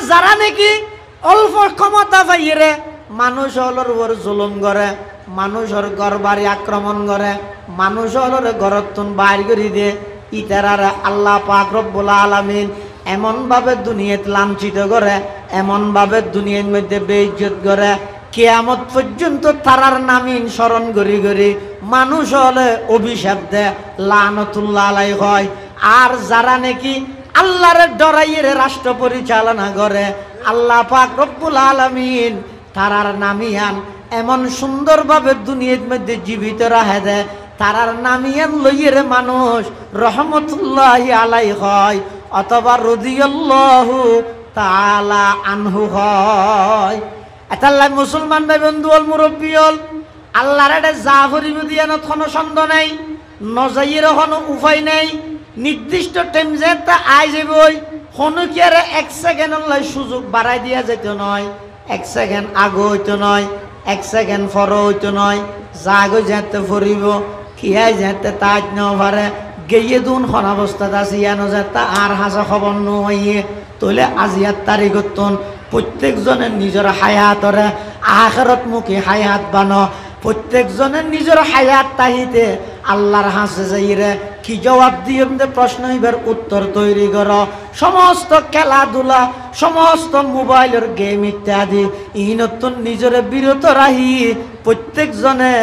যারা নাকি অল্প ক্ষমতা পাইরে মানুষ হলর উপর জুলুম করে, মানুষের ঘর বাড়ি আক্রমণ করে, মানুষ হলর ঘরতুন বাইর করে দিয়ে, ইতারারে আল্লাহ পাক রব্বুল আলামিন এমন ভাবে দুনিয়াত লাঞ্ছিত করে, এমন ভাবে দুনিয়ার মধ্যে বেইজ্জত করে, কিয়ামত পর্যন্ত তারার নামিন স্মরণ করি করি মানুষ হলে অভিশাপ দেয়, লানতুল্লাহ আলাইহি হয়। আর যারা নাকি আল্লাহরে ডরাইয়ে রাষ্ট্র পরিচালনা করে, আল্লাহ পাক রব্বুল আলামিন তারার নামিয়ান এমন সুন্দরভাবে দুনিয়ার মধ্যে জীবিত রাখে দেয়, তারার নামিয়ান লইয়ের মানুষ রহমতুল্লাহি আলাইহি হয় অথবা রাদিয়াল্লাহু তাআলা আনহু হয়। এতাল্লাই মুসলমান ভাই বন্ধু হল মুরব্বী হল আল্লাহর এটা যা করিব দিয়ানত কোনো সন্দেহ নাই, নজাইয়ের কোনো উপায় নাই। নির্দিষ্ট টাইম যে তা আই যাবই, কোনো কি আর 1 সেকেন্ড সুযোগ বাড়াই দিয়া যেত নয়, 1 সেকেন্ড আগে হইতো নয়, 1 সেকেন্ড পরে হইতো নয়, যা আগে যেতে ফুরিব খিয়াই যেতে তাজ নেওয়া পারে গেয়ে দুন খন অবস্থাত আছে ইয়ানো যেতে আর হাসা খবর নইয়ে তোলে আজিয়ার তারিখতন প্রত্যেকজনের নিজের হায়াতরে আখিরাত মুখী হায়াত বানো, প্রত্যেকজনের নিজের হায়াত তাহিতে আল্লাহর হাসে যাইরে কি জবাব দিয়ে প্রশ্ন এবার উত্তর তৈরি করো। সমস্ত খেলাধুলা, সমস্ত মোবাইলের গেম ইত্যাদি ইনতুন নিজের বিরত রাহি প্রত্যেকজনে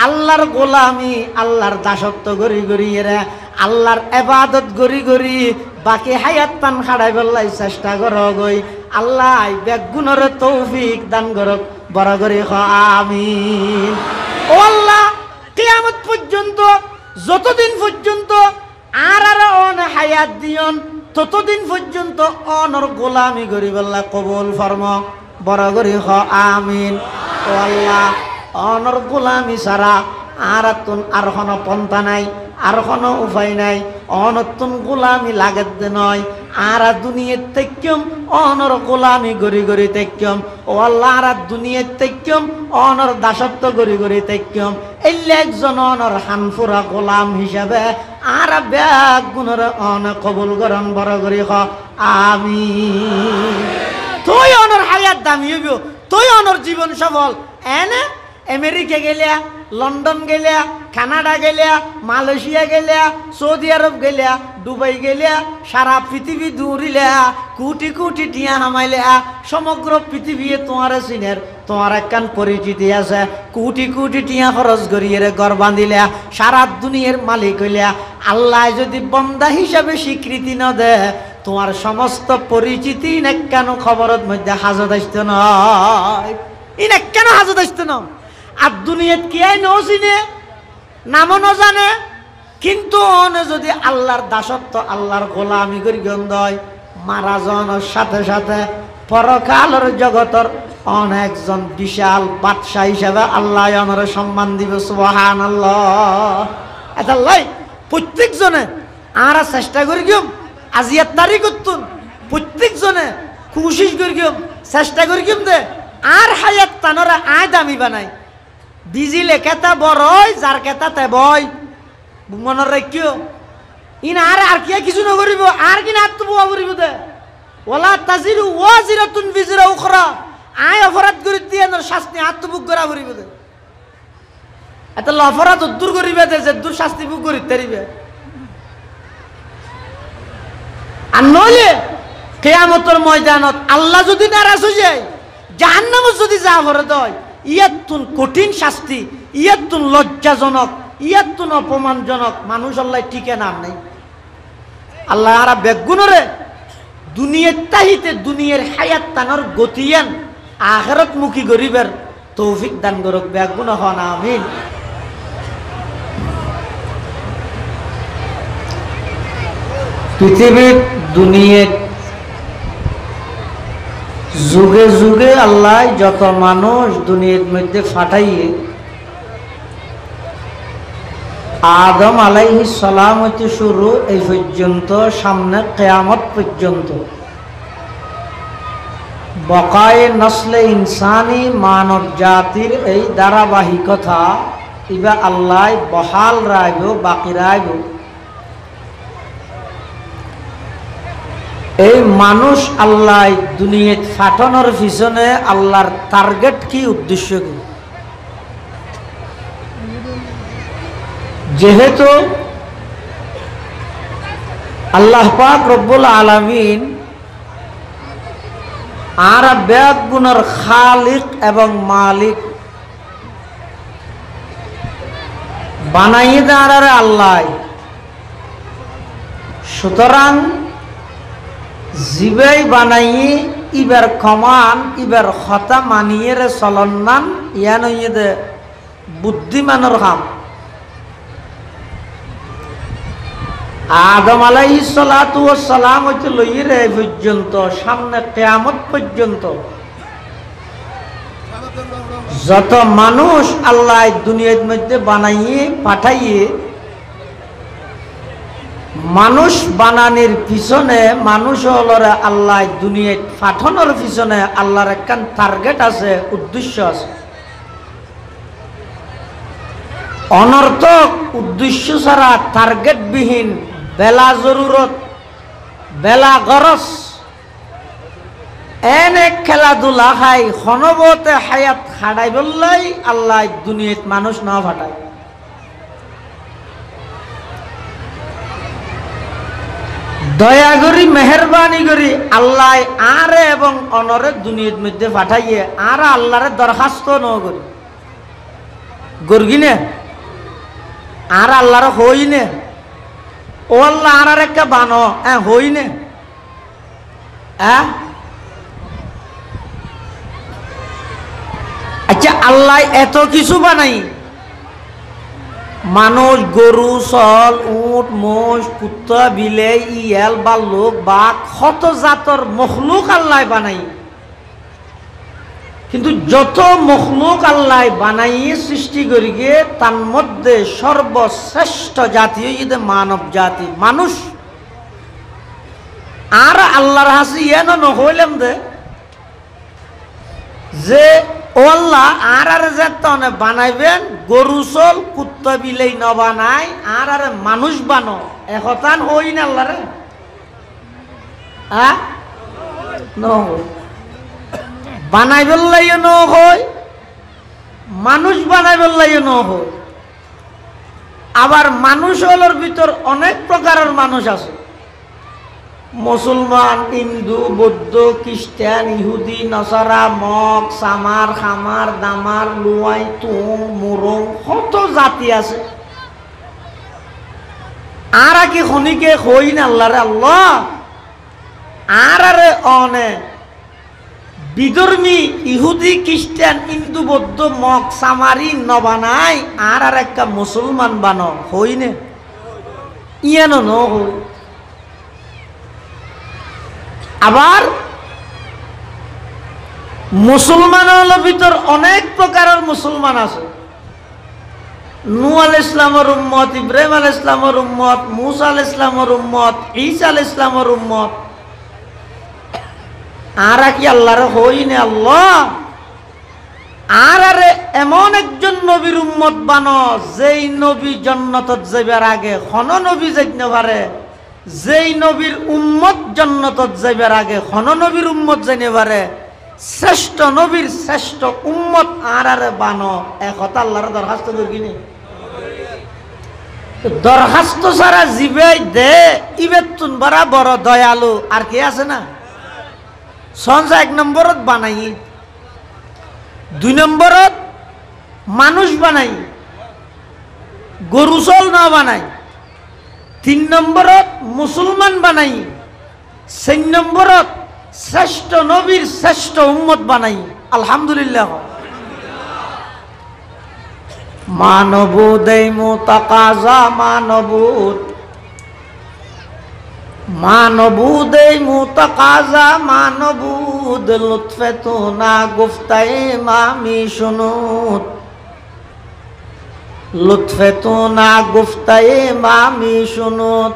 আল্লাহর গোলামি, আল্লাহর দাসত্ব গড়ি গড়িয়ে আল্লাহর ইবাদত গড়ি গড়ি বাকি হায়াত তান খাড়াই বললাই চেষ্টা করো গই। আল্লাহ বেগুনের তৌফিক দান করক, বড় করে আমিন। ও আল্লাহ, কিয়ামত পর্যন্ত যতদিন পর্যন্ত আর অন হায়াত দিয়ন ততদিন পর্যন্ত অনর গোলামি গরিব আল্লাহ কবুল ফরমা, বড় করে আমিন। ও আল্লাহ, অনর গোলামি ছাড়া আর কোনো পন্থা নাই, আর কোনো উপায় নাই। অনতুন গোলামি লাগতে নয়, আর দুনিয়ার তেক্যম অনর গোলামি গড়ি গড়ি তেক্যম। ও আল্লাহ, আর দুনিয়ার তেক্যম অনর দাসত্ব গড়ি গড়ি তেক্যম। এলে একজন অনর হানফুরা গোলাম হিসাবে আর ব্যাগ গুণর অন কবুল গরম বড় করি আমিন। তুই অনর হায়াত দামি হইব, তুই অনর জীবন সফল। এনে আমেরিকা গেলিয়া, লন্ডন গেলিয়া, কানাডা গেলিয়া, মালয়েশিয়া গেলিয়া, সৌদি আরব গেলিয়া, দুবাই গেলিয়া, সারা পৃথিবী দৌড়িলিয়া, কোটি কোটি টিয়া হামাইলিয়া, সমগ্র পৃথিবী তোমার চিনের, তোমার একখান পরিচিতি আছে, কোটি কোটি টিয়া খরচ করিয়ে ঘর বাঁধিলিয়া, সারা দুনিয়ার মালিক হইলিয়া। আল্লাহ যদি বন্দা হিসাবে স্বীকৃতি ন দে, তোমার সমস্ত পরিচিতি কেন খবরের মধ্যে হাজত আসত নয়, ইন কেন হাজত আসত না। আর দুনিয়াত কি আই নচিনে, নামও ন জানে, কিন্তু অনে যদি আল্লাহর দাসত্ব, আল্লাহর গোলামি করি গন্ধয় মারা যাওয়ার সাথে সাথে পরকালের জগতের অনেকজন বিশাল বাদশাহ হিসাবে আল্লাহ অনরে সম্মান দিবে। সুবহানাল্লাহ। এটা লাই প্রত্যেকজনে আর চেষ্টা করি গিয়ম আজিয়ার তারিখ করতুন, প্রত্যেকজনে কোশিশ করি গিয়ম চেষ্টা করি গিয়ম দে আর হায়াত তানরা আয় দামি বানাই। বিজিলে কেতা বড়ই, যার কেতা তে বই মনে রাখিও। ইন আর কি কিছু নকরিব, আর কিনা আত্মবোয়া করিব দে। ওলা তাজিরু ওয়াজিরাতুন বিজরা উখরা, আয় অপরাধ করি দিয়ে শাস্তি আত্মভোগ করা করিব দে। এটা অপরাধ দূর করিবে দে, যে দূর শাস্তি ভোগ করি তারিবে। আর নইলে কিয়ামতের ময়দানত আল্লাহ যদি নারাজ হয়ে যায়, জাহান্নামে যদি যা ভরে দেয়, ইয়াতুন কঠিন শাস্তি, ইয়াতুন লজ্জাজনক, ইয়াতুন অপমানজনক মানুষ আল্লাহ ঠিকে নাম নেই। আল্লাহ আর বেগুনরে দুনিয়ার তাহিতে দুনিয়ার হায়াত তানোর গতিয়ান আখিরাত মুখী গরিবের তৌফিক দান করুক, বেগুন হন আমিন। পৃথিবীর দুনিয়ার যুগে যুগে আল্লাহ যত মানুষ দুনিয়ার মধ্যে ফাটাইয়ে, আদম আলাইহিস সালাম হইতে শুরু এই পর্যন্ত সামনে কিয়ামত পর্যন্ত বকায়ে নসলে ইনসানি মানব জাতির এই ধারাবাহিকতা ইবা আল্লাহ বহাল রাখব, বাকি রাখব। এই মানুষ আল্লাহ দুনিয়াত ফাটানোর পিছনে আল্লাহর টার্গেট কি, উদ্দেশ্য কি? যেহেতু আল্লাহ পাক রব্বুল আলামিন আর বেগুনের খালিক এবং মালিক বানাইয়ে দেওয়ার আল্লাহ, সুতরাং জীবাই বানাইয়ে ইবার কমান ইবার কথা মানিয়ে রে চলন্নান ইয়ান দে বুদ্ধিমানের কাম। আদম আলাইহিস সালাতু ওয়াস সালাম হইতে লইয়ে রে পর্যন্ত সামনে কিয়ামত পর্যন্ত যত মানুষ আল্লাহ দুনিয়ার মধ্যে বানাইয়ে পাঠাইয়ে, মানুষ বানানোর পিছনে মানুষ হলরে আল্লাহ দুনিয়ায় পাঠানোর পিছনে আল্লাহর একটা টার্গেট আছে, উদ্দেশ্য আছে। অনর্থক উদ্দেশ্য ছাড়া টার্গেট বিহীন বেলা জরুরত বেলা গরজ এনে খেলাধুলা খাই খনবতে হায়াত খাড়াই বললাই আল্লাহ দুনিয়াত মানুষ না ফাটায়। দয়া করি মেহরবানি করি আল্লাহ আরে এবং অনরে দুনিয়ার মধ্যে পাঠাইয়ে আর আল্লাহরে দরখাস্ত ন করি গর্গিনে আর আল্লাহর হইনে, ও আল্লাহ আর একটা বানো হইনে। আচ্ছা, আল্লাহ এত কিছু বানাই, মানুষ গরু চল উট মোষ কুত্তা বিলে ইয়াল বাল্লুক বাঘ কত জাতর মখলুক আল্লাহ বানাই, কিন্তু যত মখলুক আল্লাহ বানাই সৃষ্টি করি গিয়ে তার মধ্যে সর্বশ্রেষ্ঠ জাতি হইতে মানব জাতি মানুষ। আর আল্লাহর হাসি ইয়ে নহইলাম দে যে ও আল্লাহ আর যেতনে বানাইবেন গরু চল কুত্তা বিলেই ন বানাই আর মানুষ বানো একতান হই না আল্লাহরে বানাই বললাইও ন হয়, মানুষ বানাই বললাইও ন হয়। আবার মানুষ হলোর ভিতর অনেক প্রকারের মানুষ আছে, মুসলমান হিন্দু বৌদ্ধ খ্রিস্টান ইহুদি নসারা মগ সামার খামার দামার লুয়াই তুম মুরং কত জাতি আছে। আর কি খনিকে হই না আল্লাহরে আল্লাহ আর অনে বিধর্মী ইহুদি খ্রিস্টান হিন্দু বৌদ্ধ মগ সামারি নবানাই আর একটা মুসলমান বানো হই নে ইয়ানো ন হই। আবার মুসলমানের ভিতর অনেক প্রকারের মুসলমান আছে, নূহ আলাইহিস ইসলামের উম্মত, ইব্রাহিম আলাইহিস ইসলামের উম্মত, মূসা আলাইহিস ইসলামের উম্মত, ঈসা আলাইহিস ইসলামের উম্মত। আর কি আল্লাহর হইনে আল্লাহ আর এমন একজন নবীর উম্মত বানো যেই নবী জান্নাতত যাইবার আগে কোন নবী যাইতে পারে, যেই নবীর উম্মত জান্নাতত যাইবার আগে কোন নবীর উম্মত যাইতে পারে, শ্রেষ্ঠ নবীর শ্রেষ্ঠ উম্মত আর বানো একথা আল্লাহর দরখাস্ত করি। দরখাস্ত ছাড়া জিবে দে ইবের তুন বড় বড় দয়ালু আর কে আছে না। সঞ্জা এক নম্বরত বানাই, দুই নম্বরত মানুষ বানাই গরু চল না বানাই, তিন নম্বরত মুসলমান বানাই, চার নম্বরত শ্রেষ্ঠ নবীর শ্রেষ্ঠ উম্মত বানাই। আলহামদুলিল্লাহ। মানবুদ মুতাকাজা মানবুদ মানবুদ মুতাকাজা মানবুদ লুৎফে তো না গুফতায়ে মামি শুনুত, লুৎফে তো না গুফতায়ে মামি শুনুত।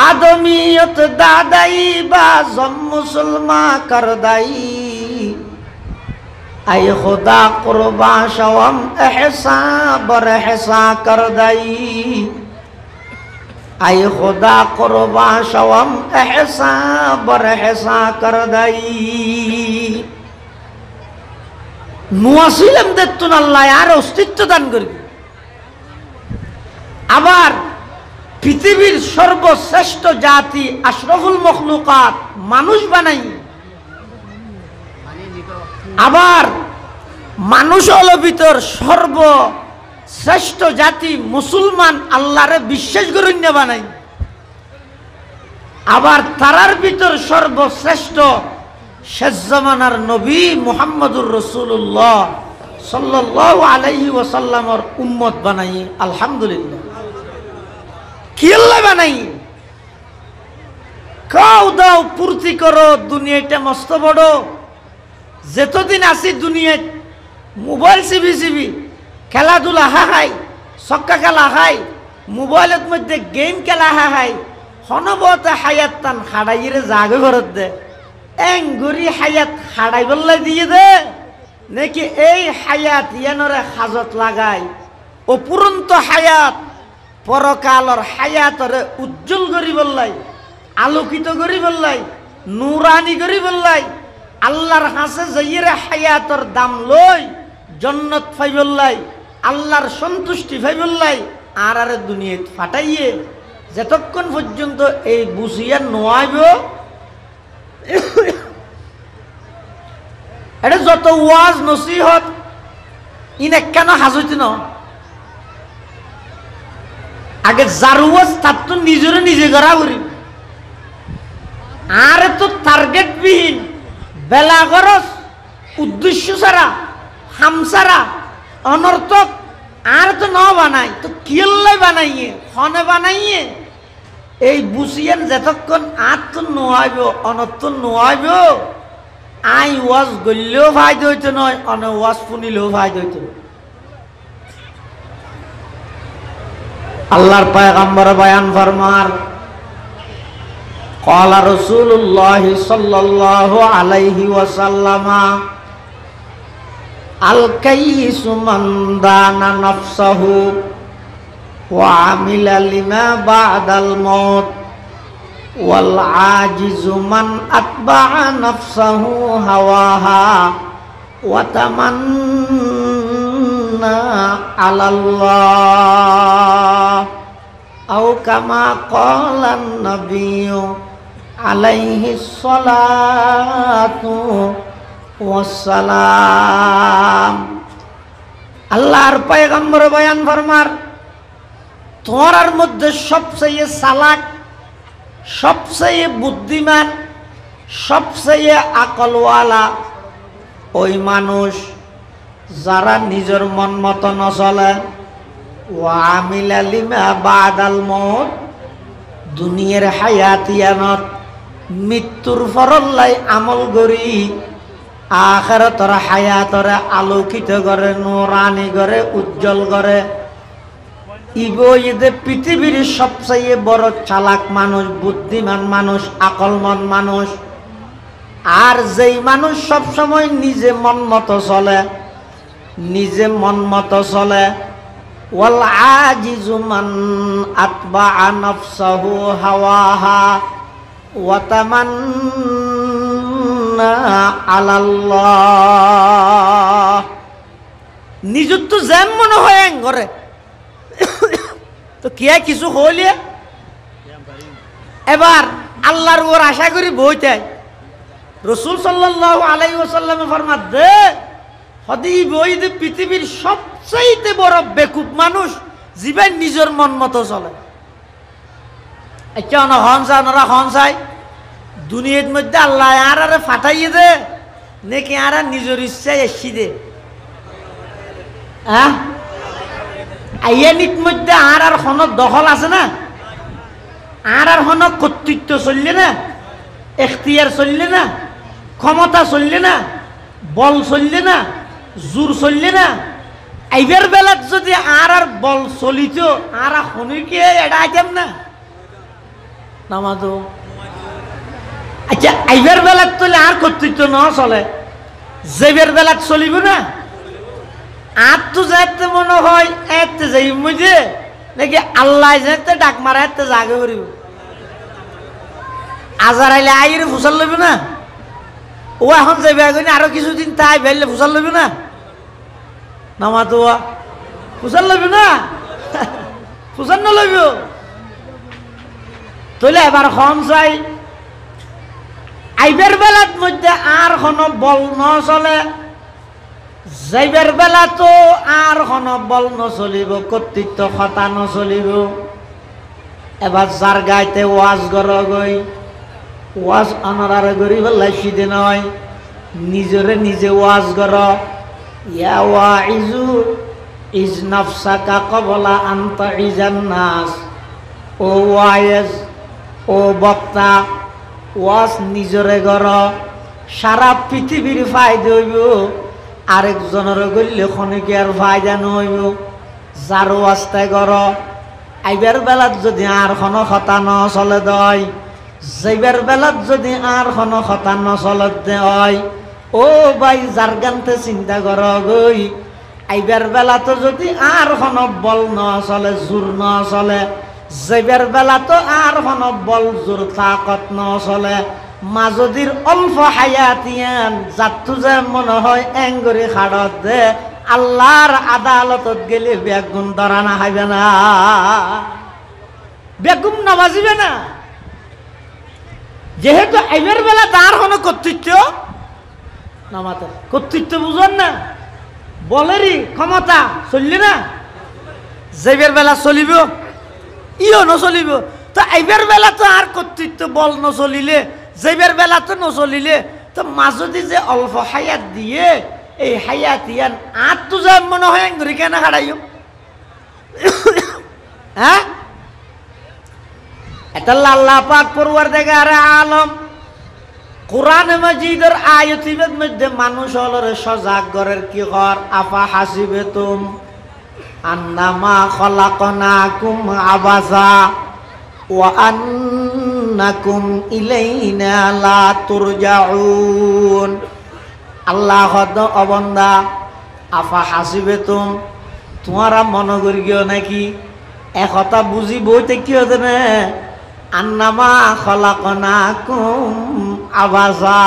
आदमियत दादाई बाजम मुसलमा कर दाई, आय खुदा कुर्बा शवम एहसा बर एहसा कर दाई, আই খোদা করবা সওয়াম এহসা বর হেসা কর দাই নুয়াসিলাম দেতুন আল্লাহ আর অস্তিত্ব দান করবি। আবার পৃথিবীর সর্বশ্রেষ্ঠ জাতি আশরাফুল মখলুকাত মানুষ বানাই। আবার মানুষ হলো ভিতর সর্বশ্রেষ্ঠ জাতি মুসলমান আল্লাহরে বিশ্বাস করেন বানাই। আবার তারার ভিতর সর্বশ্রেষ্ঠ শেষ জামানার নবী মুহাম্মদুর রাসূলুল্লাহ সাল্লাল্লাহু আলাইহি ওয়াসাল্লামের উম্মত বানাই। আলহামদুলিল্লাহ কি আল্লাহ বানাই। খাও দাও পূর্তি করো, দুনিয়াটা মস্ত বড়। যতদিন আসি দুনিয়ায় মোবাইল চিবি খেলাধুলা হাহাই, ছক্কা খেলা হাই, মোবাইলের মধ্যে গেম খেলা হাহাই, হনবতে হায়াত টান হাড়াইরে জাগে ঘরত দে এঙ্গুরি হায়াত হাড়াই বললে দিয়ে দে নাকি এই হায়াত ইয়ানরে হাজত লাগাই অপুরন্ত হায়াত পরকালর হায়াতরে উজ্জ্বল করি বললাই, আলোকিত করি বললাই, নুরানি করি বললাই, আল্লাহর হাসে যাইরে হায়াতর দাম লই জন্নত ফাই বললাই, আল্লাহর সন্তুষ্টি ফাই বললাই। আর আরে দুনিয়াত ফাটাইয়ে যতক্ষণ পর্যন্ত এই বুঝিয়া নোয়াইব এটা যত ওয়াজ নসিহত ইনে কেন হাজত ন আগে যার ওয়াজ তার তো নিজেরে নিজে করা করি। আর তো টার্গেট বিহীন বেলা খরচ উদ্দেশ্য ছাড়া হামসারা অনর্থক আর তো ন বানাই তো কিল্লাই বানাইয়ে হনে বানাইয়ে এই বুঝিয়েন যতক্ষণ আর তো নোয়াইব অনর্থ নোয়াইব আই ওয়াজ গললেও ফায়দা হইতো নয়, অনে ওয়াজ শুনিলেও ফায়দা হইতো। আল্লাহর পয়গম্বর বয়ান ফরমার ক্বালা রাসূলুল্লাহ সাল্লাল্লাহু আলাইহি ওয়াসাল্লাম আল কাইসু মান দানা নাফসাহু ওয়া আমিলা লিমা বাদাল মাউত ওয়াল আজিজু মান আতবা'a নাফসাহু হাওয়াহা ওয়া তামান্না আলাল্লাহ আও কামা ক্বালান নাবিয়্যু আলাইহিস সালাতু ওয়াসসালাম। আল্লাহর পয়গম্বর বয়ান ফরমার তোমার মধ্যে সবচেয়ে চালাক, সবচেয়ে বুদ্ধিমান, সবচেয়ে আকলওয়ালা ওই মানুষ যারা নিজের মন মতো নচলে ওয়া আমিলা লিমা বাদাল মউত দুনিয়ার হায়াতিয়ানত মৃত্যুর ফরল্লাই আমল করি আখিরাতের হায়াতরে আলোকিত করে নূরানি করে উজ্জ্বল করে। ইবইদে পৃথিবীর সবচেয়ে বড় চালাক মানুষ, বুদ্ধিমান মানুষ, আকলমন মানুষ। আর যেই মানুষ সব সময় নিজে মন মতো চলে, নিজে মন মতো চলে ওয়াল আজিজু মান আতবা'a নাফসাহু হাওয়াহা ওয়া তামান্না আলাল্লাহ নিজের তো যেম মনে হয় ঘরে তো কে কিছু হইলে এবার আল্লাহর ওর আশা করি বইতে রাসূল সাল্লাল্লাহু আলাইহি ওয়াসাল্লামে ফরমাত দে হদি বই দে পৃথিবীর সবচেয়ে বড় বেকুব মানুষ জীবন নিজের মন মতো চলে। আচ্ছা না হনসা হনসাই দুনিয়ার মধ্যে আল্লাহ আর আরে ফাটাইয়ে দে নাকি আর নিজের ইচ্ছায় এসি দে হ্যাঁ আইয়ানির মধ্যে আর হন দখল আছে না, আর হন কর্তৃত্ব চললে না, এখতিয়ার চললে না, ক্ষমতা চললে না, বল চললে না, জোর চললে না। আইবার বেলাত যদি আর বল চলিত আর হনিকে এটা আইতাম না নামাজো। আচ্ছা আইবার বেলাত চলে আর কর্তৃত্ব ন চলে, যেবার বেলাত চলিব না। আর তো যাতে মনে হয় এতে যাই মধ্যে নাকি আল্লাহ যেতে ডাক মারাতে জাগে করিব আজার আইলে আইরে ফুসাল লইব না ও এখন যাবে আগুন আরো কিছুদিন তাই বেরলে ফুসাল লইব না নামা তো ফুসাল লইব না ফুসান না লইব তইলে এবার খন চাই আইবের বেলার মধ্যে আর কোনো বল নচলে যাইবের বেলা তো আর কোনো বল নচলিব কর্তৃত্ব কথা নচলিব এবার যার গাইতে ওয়াজ গই ওয়াজ আনার গরি বেলায় সিদে নয় নিজরে নিজে ওয়াজ গর ইয়া ওয়াইজু ইজ নাফসাকা কবলা আনতা ইজান নাস ও ওয়াইজ ও বক্তা ওয়াজ নিজরে গর সারা পৃথিবীর ফায়দা হইব আরেকজনের গল্লে খনিকে আর ফায়দা নইব যার ওয়াজটাই গর আইবার বেলাত যদি আর কোনো কথা ন চলে দয় যাইবার বেলাত যদি আর কোনো কথা ন চলে দেয় ও ভাই যার গানতে চিন্তা কর গই আইবার বেলা তো যদি আর কোনো বল ন চলে জোর ন চলে যাইবার বেলা তো আর কোনো বল জোর তাকত ন চলে মাজদির অল্প হায়াতিয়ান যাত্তু যে মনে হয় এঙ্গরি খাড়ত দে আল্লাহর আদালতত গেলে বেগুন ধরা না খাইবে না বেগুম না বাজিবে না যেহেতু আইবের বেলা তার কোনো কর্তৃত্ব নামাতে কর্তৃত্ব বুঝেন না বলেরই ক্ষমতা চললি না যাইবের বেলা চলিব ইও নচলিব তো আইবের বেলা তো আর কর্তৃত্ব বল নচলিলে যাইবের বেলা তো নচলিলে তো মাজদি যে অল্প হায়াত দিয়ে এই হায়াত ইয়ান আর তো যা মনে হয় এঙ্গুরি কেন হারাইও হ্যাঁ এটা আল্লাহ পাক পরওয়ারদিগার আলম কোরআন মাজিদের আয়াতের মধ্যে মানুষ হলরে সজাগ করার কি কর আফা হাসিবেতুম আন্নামা খলাকনাকুম আবাসা ওয়া আন্নাকুম ইলাইনা লা তুরজাউন আল্লাহ হদ অবন্দা আফা হাসিবেতুম তোমারা মনে করি গিয়ে নাকি একথা বুঝি বইতে কি হতে না আন্নামা খলাকনাকুম আবাসা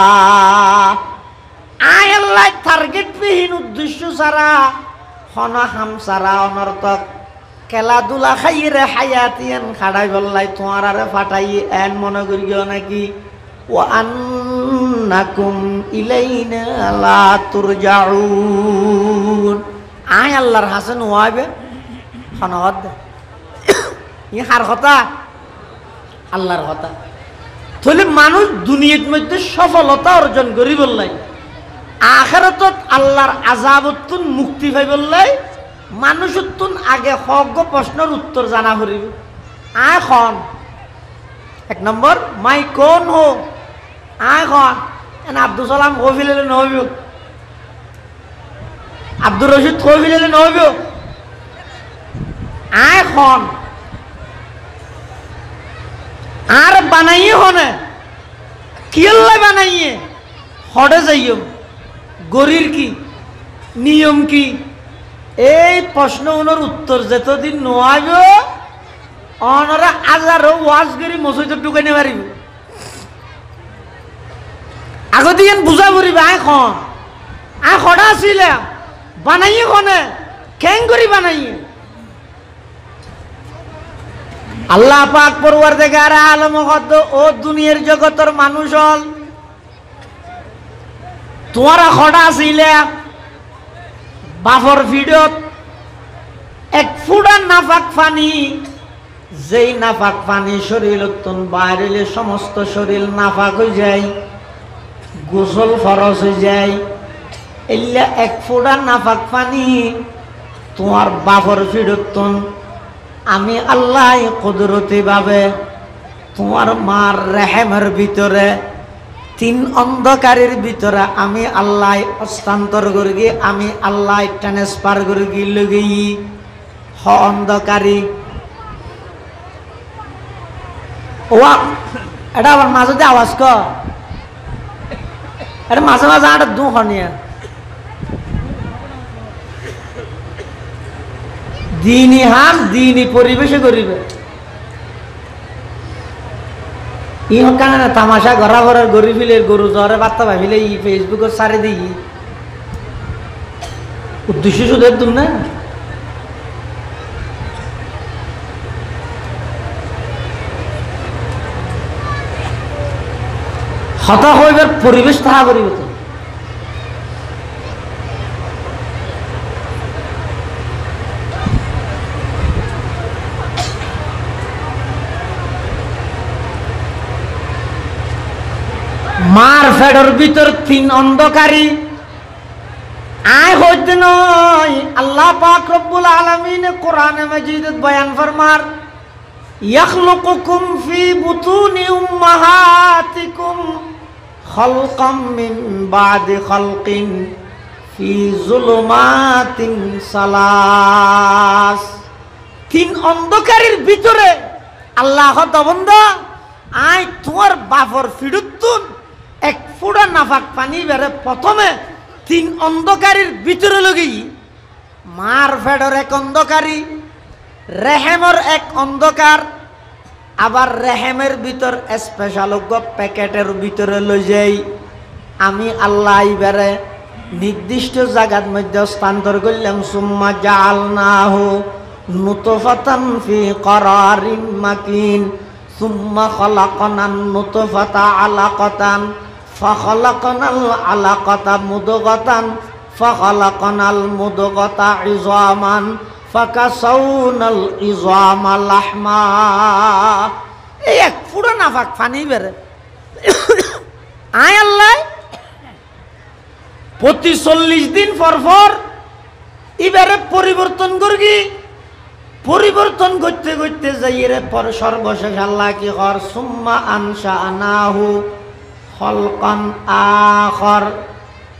আয় আল্লাহ টার্গেট বিহীন উদ্দেশ্য ছাড়া হনহাম ছাড়া অনর্থক খেলাধুলা খাইয়ে হায়াতিয়ান খাড়াই বললাই তোমার আরে ফাটাই এন মনে করি গিয়ে নাকি ও আন্নাকুম ইলাইনা লা তুরজাউন আয় আল্লাহর হাসেন ওয়াইবে হনহদ ই হার কথা আল্লাহর কথা তাহলে মানুষ দুনিয়ার মধ্যে সফলতা অর্জন করি বললাই আখিরাতত আল্লাহর আযাবতুন মুক্তি পাই বললাই মানুষতুন আগে হক প্রশ্নের উত্তর জানা করিব আয় খন এক নম্বর মাই কোন হো আয় খন এন আব্দুল সালাম কইলে নহইব আব্দুর রশিদ কইলে নহইব আয় খন আর বানাইয়ে হনে কিল্লা বানাইয়ে হড়ে যাইও গরির কি নিয়ম কি এই প্রশ্নগুলোর উত্তর যতদিন নোয়াইব অনরা আজারও ওয়াজ করি মসজিদে ঢুকাইতে পারিব আগতে যেন বুঝা পড়িব আয় খন আয় হড়া আছিলে বানাইয়ে হনে কেং করি বানাইয়ে আল্লাহ পাক পরওয়ারদিগার আলম কত ও দুনিয়ার জগতের মানুষ হল তোমারা খড়া ছিলে বাফর ভিডিওত এক ফুটা নাফাক পানি যেই নাফাক পানি শরীরতন বাইরে সমস্ত শরীর নাফাক হয়ে যায় গোসল ফরজ হয়ে যায় এল্লা এক ফুটা নাফাক পানি তোমার বাফর ভিডিওতন আমি আল্লাহ কুদরতি ভাবে তোমার মার রেহেমের ভিতরে তিন অন্ধকারের ভিতরে আমি আল্লাহ হস্তান্তর করি গিয়ে আমি আল্লাহ ট্রান্সফার করে গিয়ে লগেই হ অন্ধকারী ও এটা আবার মাঝে আওয়াজ কর এটা মাঝে মাঝে আটা দিনই হাম দিনই পরিবেশে করিবে ই হকানে না তামাশা ঘরা ঘরের গরু ফিলে গরু জ্বরে বার্তা ভাবিলে ই ফেসবুকে সারে দিই উদ্দেশ্য শুধু একদম না হতা হইবার পরিবেশ তাহা পরিবর্তন মার ফেডর ভিতর তিন অন্ধকারী আয় হইতে নয় আল্লাহ পাক রব্বুল আলামিন কোরআনে মাজিদে বয়ান ফরমার ইয়াখলুকুকুম ফি বুতুনি উম্মাহাতিকুম খালকাম মিন বাদি খালকিন ফি যুলুমাতিন সালাস তিন অন্ধকারের ভিতরে আল্লাহ দবন্দা আয় তোমার বাফর ফিরুতুন এক ফুটা নাফাক পানি বেড়ে প্রথমে তিন অন্ধকারের ভিতরে লগি মার ফেডর এক অন্ধকারী রেহেমর এক অন্ধকার আবার রেহেমের ভিতর স্পেশাল প্যাকেটের ভিতরে লই যাই আমি আল্লাহ বেড়ে নির্দিষ্ট জায়গার মধ্যে স্থানান্তর করলাম সুম্মা জাআলনাহু নুতফাতান ফি করারিন মাকিন সুম্মা খালাকনান নুতফাতা আলাকাতান ফাখালাকনাল আলাকাতা মুদগাতান ফাখালাকনাল মুদগাতা ইযামান ফাকাসাউনাল ইযামা লাহমা এই এক পুরো নাফাক পানি বেরে আয় আল্লাহ প্রতি 40 দিন পর পর এবারে পরিবর্তন করগি পরিবর্তন করতে করতে যাই রে পর সর্বশেষ আল্লাহ কি কর সুম্মা আনশানাহু খালকান আখর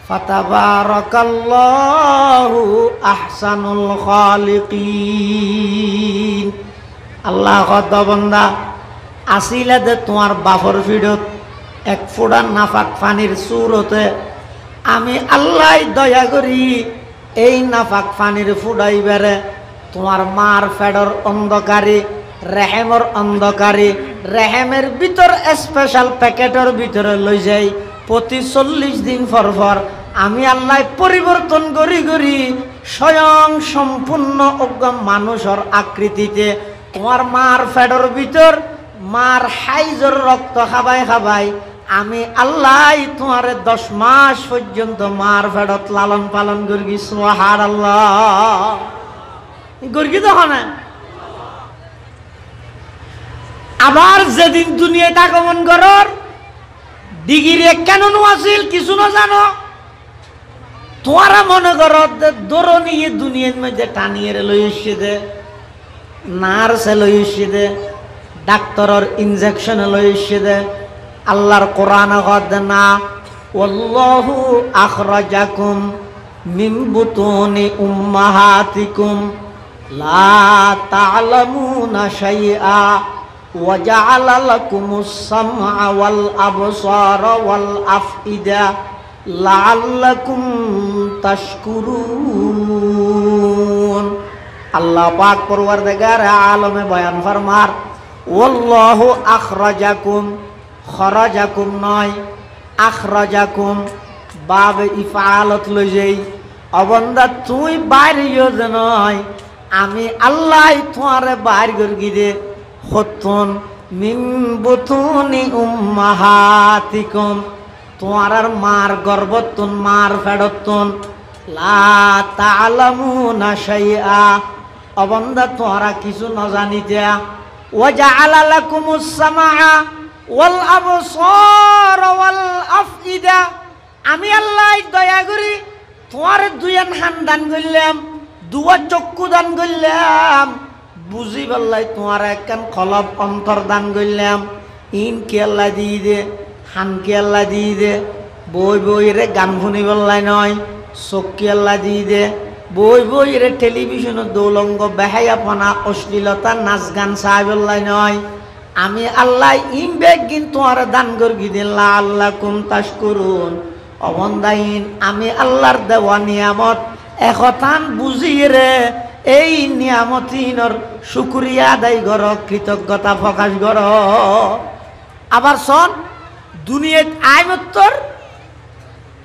ফাতাবারাকাল্লাহু আহসানুল খালিকিন আল্লাহ কত বান্দা আসিলে দে তোমার বাফর ফিডত এক ফোঁটা নাফাক পানির সুরতে আমি আল্লাহ দয়া করি এই নাফাক পানির ফুডাই বেড়ে তোমার মার ফেডর অন্ধকারী রেহেমর অন্ধকারী রেহেমের ভিতর স্পেশাল প্যাকেটের ভিতরে লই যাই প্রতি 40 দিন পর পর আমি আল্লাহ পরিবর্তন করি করি স্বয়ং সম্পূর্ণ অজ্ঞ মানুষের আকৃতিতে তোমার মার ফেডর ভিতর মার হাইজর রক্ত খাবাই খাবাই আমি আল্লাহ তোমার 10 মাস পর্যন্ত মার ফেডত লালন পালন করি সুবহানাল্লাহ গর্গি তখন আবার যেদিন দুনিয়াতে আগমন করার ডিগ্রি কেন আছিল কিছু না জানো তোমারা মনে করো দৌড় নিয়ে দুনিয়ার মধ্যে টানিয়ে লই এসে দে নার্সে লই এসে দে ডাক্তারের ইনজেকশন লই এসে দে আল্লাহর কোরআন দে না ওয়াল্লাহু আখরাজাকুম মিন বুতুনি উম্মাহাতিকুম লা তা'লামুনা শাইআ ওয়া জা'আলা লাকুমুস সামআ ওয়াল আবসারা ওয়াল আফইদা লাআল্লাকুম তাশকুরুন আল্লাহ পাক পরওয়ারদিগার আলমে বয়ান ফরমার ওয়াল্লাহু আখরাজাকুম খরাজাকুম নয় আখরাজাকুম বাব ইফআলত লই যাই অবন্দা তুই বাইরে নয় আমি আল্লাহ তোমারে বাইর করগি দে হতুন মিন বুতুনি উম্মাহাতিকুম তোমার মার গর্ভতুন মার ফেডতুন লা তা'লামুনা শাইআ অবন্দা তোরা কিছু না জানিতে ওয়া জাআলা লাকুমুস সামআ ওয়াল আবসারা ওয়াল আফইদা আমি আল্লাহ দয়া করি তোমার দুয়ান হান দান করলাম দুয়া চক্ষু দান করলাম বুঝি বললাই তোমার একখান কলব অন্তর দান করলাম ইন কে আল্লাহ দিয়ে দে হান কে আল্লাহ দিয়ে দে বই বই রে গান শুনি বললাই নয় চক্ষি আল্লাহ দিয়ে দে বই বই রে টেলিভিশন দৌলঙ্গ বেহায়াপনা অশ্লীলতা নাচ গান চাই বললাই নয় আমি আল্লাহ ইন বেগ কিন্তু তোমার দান করি দিন আল্লাহ কুম তাশকুরুন অবন্দাইন আমি আল্লাহর দেওয়া নিয়ামত একথান বুঝি রে এই নিয়ামতিনর শুকরিয়া আদায় কর, কৃতজ্ঞতা প্রকাশ কর। আবার শোন, দুনিয়াত আইমত্তর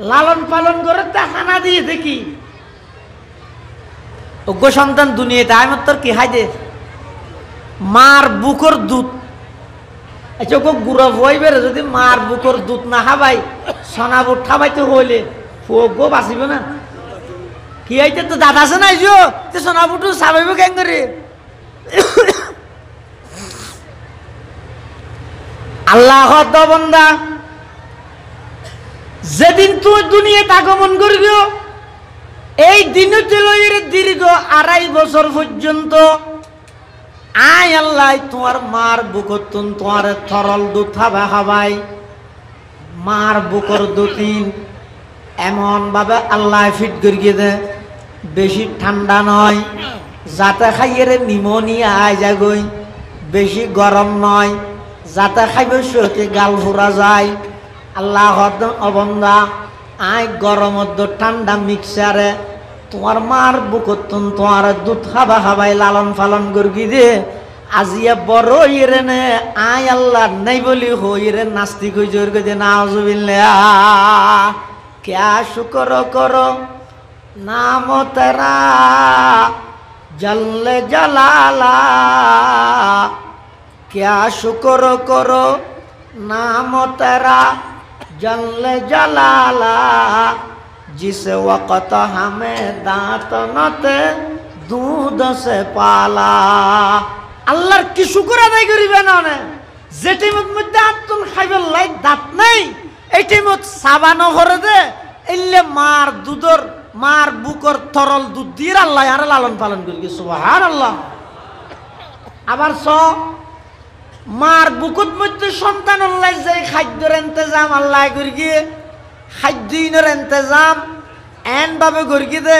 লালন পালন করে তা হানা দিয়ে দেখি অজ্ঞ সন্তান দুনিয়াতে আইমত্তর কি হাই দে মার বুকর দুধ। আচ্ছা ওকে গুড়া বইবের যদি মার বুকর দুধ না খাবাই সোনা বুট খাবাইতে হইলে গো বাঁচিব না। কি আইতে তো দাদা আছে নাই যো সোনা বুটু চাবাইব কেন করে। আল্লাহ বন্দা, যেদিন তুই দুনিয়াতে আগমন করবি এই দিনতে লইরে দীর্ঘ 2.5 বছর পর্যন্ত আয় আল্লাহ তোমার মার বুকতুন তোমার তরল দুধ খাবা খাবাই। মার বুকর দুদিন এমন ভাবে আল্লাহ ফিট করিয়ে দে, বেশি ঠান্ডা নয় যাতে খাইয়ে নিমোনিয়া আয় যাগই, বেশি গরম নয় যাতে খাইবে সে গাল ফুরা যায়। আল্লাহ অবন্দা আয় গরম ঠান্ডা মিক্সারে তোমার মার বুকতুন তোমার দুধ খাবা খাবাই লালন পালন করি দে। আজিয়া বড় ইরে নে আয় আল্লাহ নাই বলি হইরে নাস্তিক হই জোর করে নাউজুবিল্লাহ। ক্যা শুকর করো নাম তেরা জল্লে জলালা, ক্যা শুকর করো नाम तेरा जल्ले जलाला, जिस वक़्त हमें दांत न थे दूध से पाला। আল্লাহর কি শুকর আদায় করিবে না যে টাইমত মধ্যে আত্মন খাইবার লাই দাঁত নাই এই টাইমত সাবানো করে দে এলে মার দুধর মার বুকর তরল দুধ দিয়ে আল্লাহ আর লালন পালন করি। সুবহানাল্লাহ। আবার মার বুকুত মধ্যে সন্তান আল্লাহ যে খাদ্যের ইন্তজাম আল্লাহ করি গিয়ে খাদ্যইনের ইন্তজাম এন ভাবে করি দে।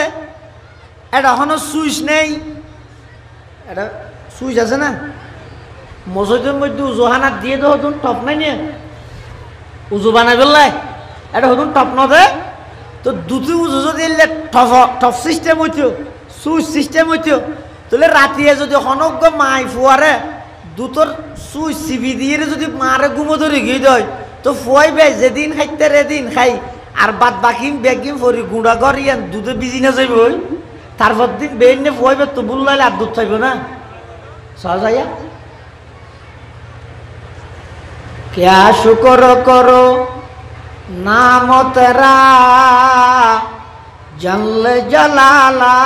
এটা এখনো সুইচ নেই, এটা সুইচ আছে না মসজিদের মধ্যে উজুহানাত দিয়ে তো হতুন টপ নাই নিয়ে উজু বানাই পেলাই এটা হতুন টপ ন দে তো দুটি উজু যদি এলে টপ সিস্টেম হইতো সুইচ সিস্টেম হইতো তাহলে রাতিয়ে যদি অনজ্ঞ মাই ফুয়ারে দুটোর সুই সিবি দিয়ে যদি মারে গুমো ধরে গিয়ে দেয় তো ফুয়াই বে যেদিন খাইতে রেদিন খাই আর বাদ বাকি বেগিম ফরি গুঁড়া করিয়ান দুধে বিজি না যাইব তারপর দিন বেন নে ফুয়াই বে তো বুল্লাইলে আর দুধ থাকবে না সহজাইয়া। ক্যা শুকর করো নাম তেরা জল্লে জলালা,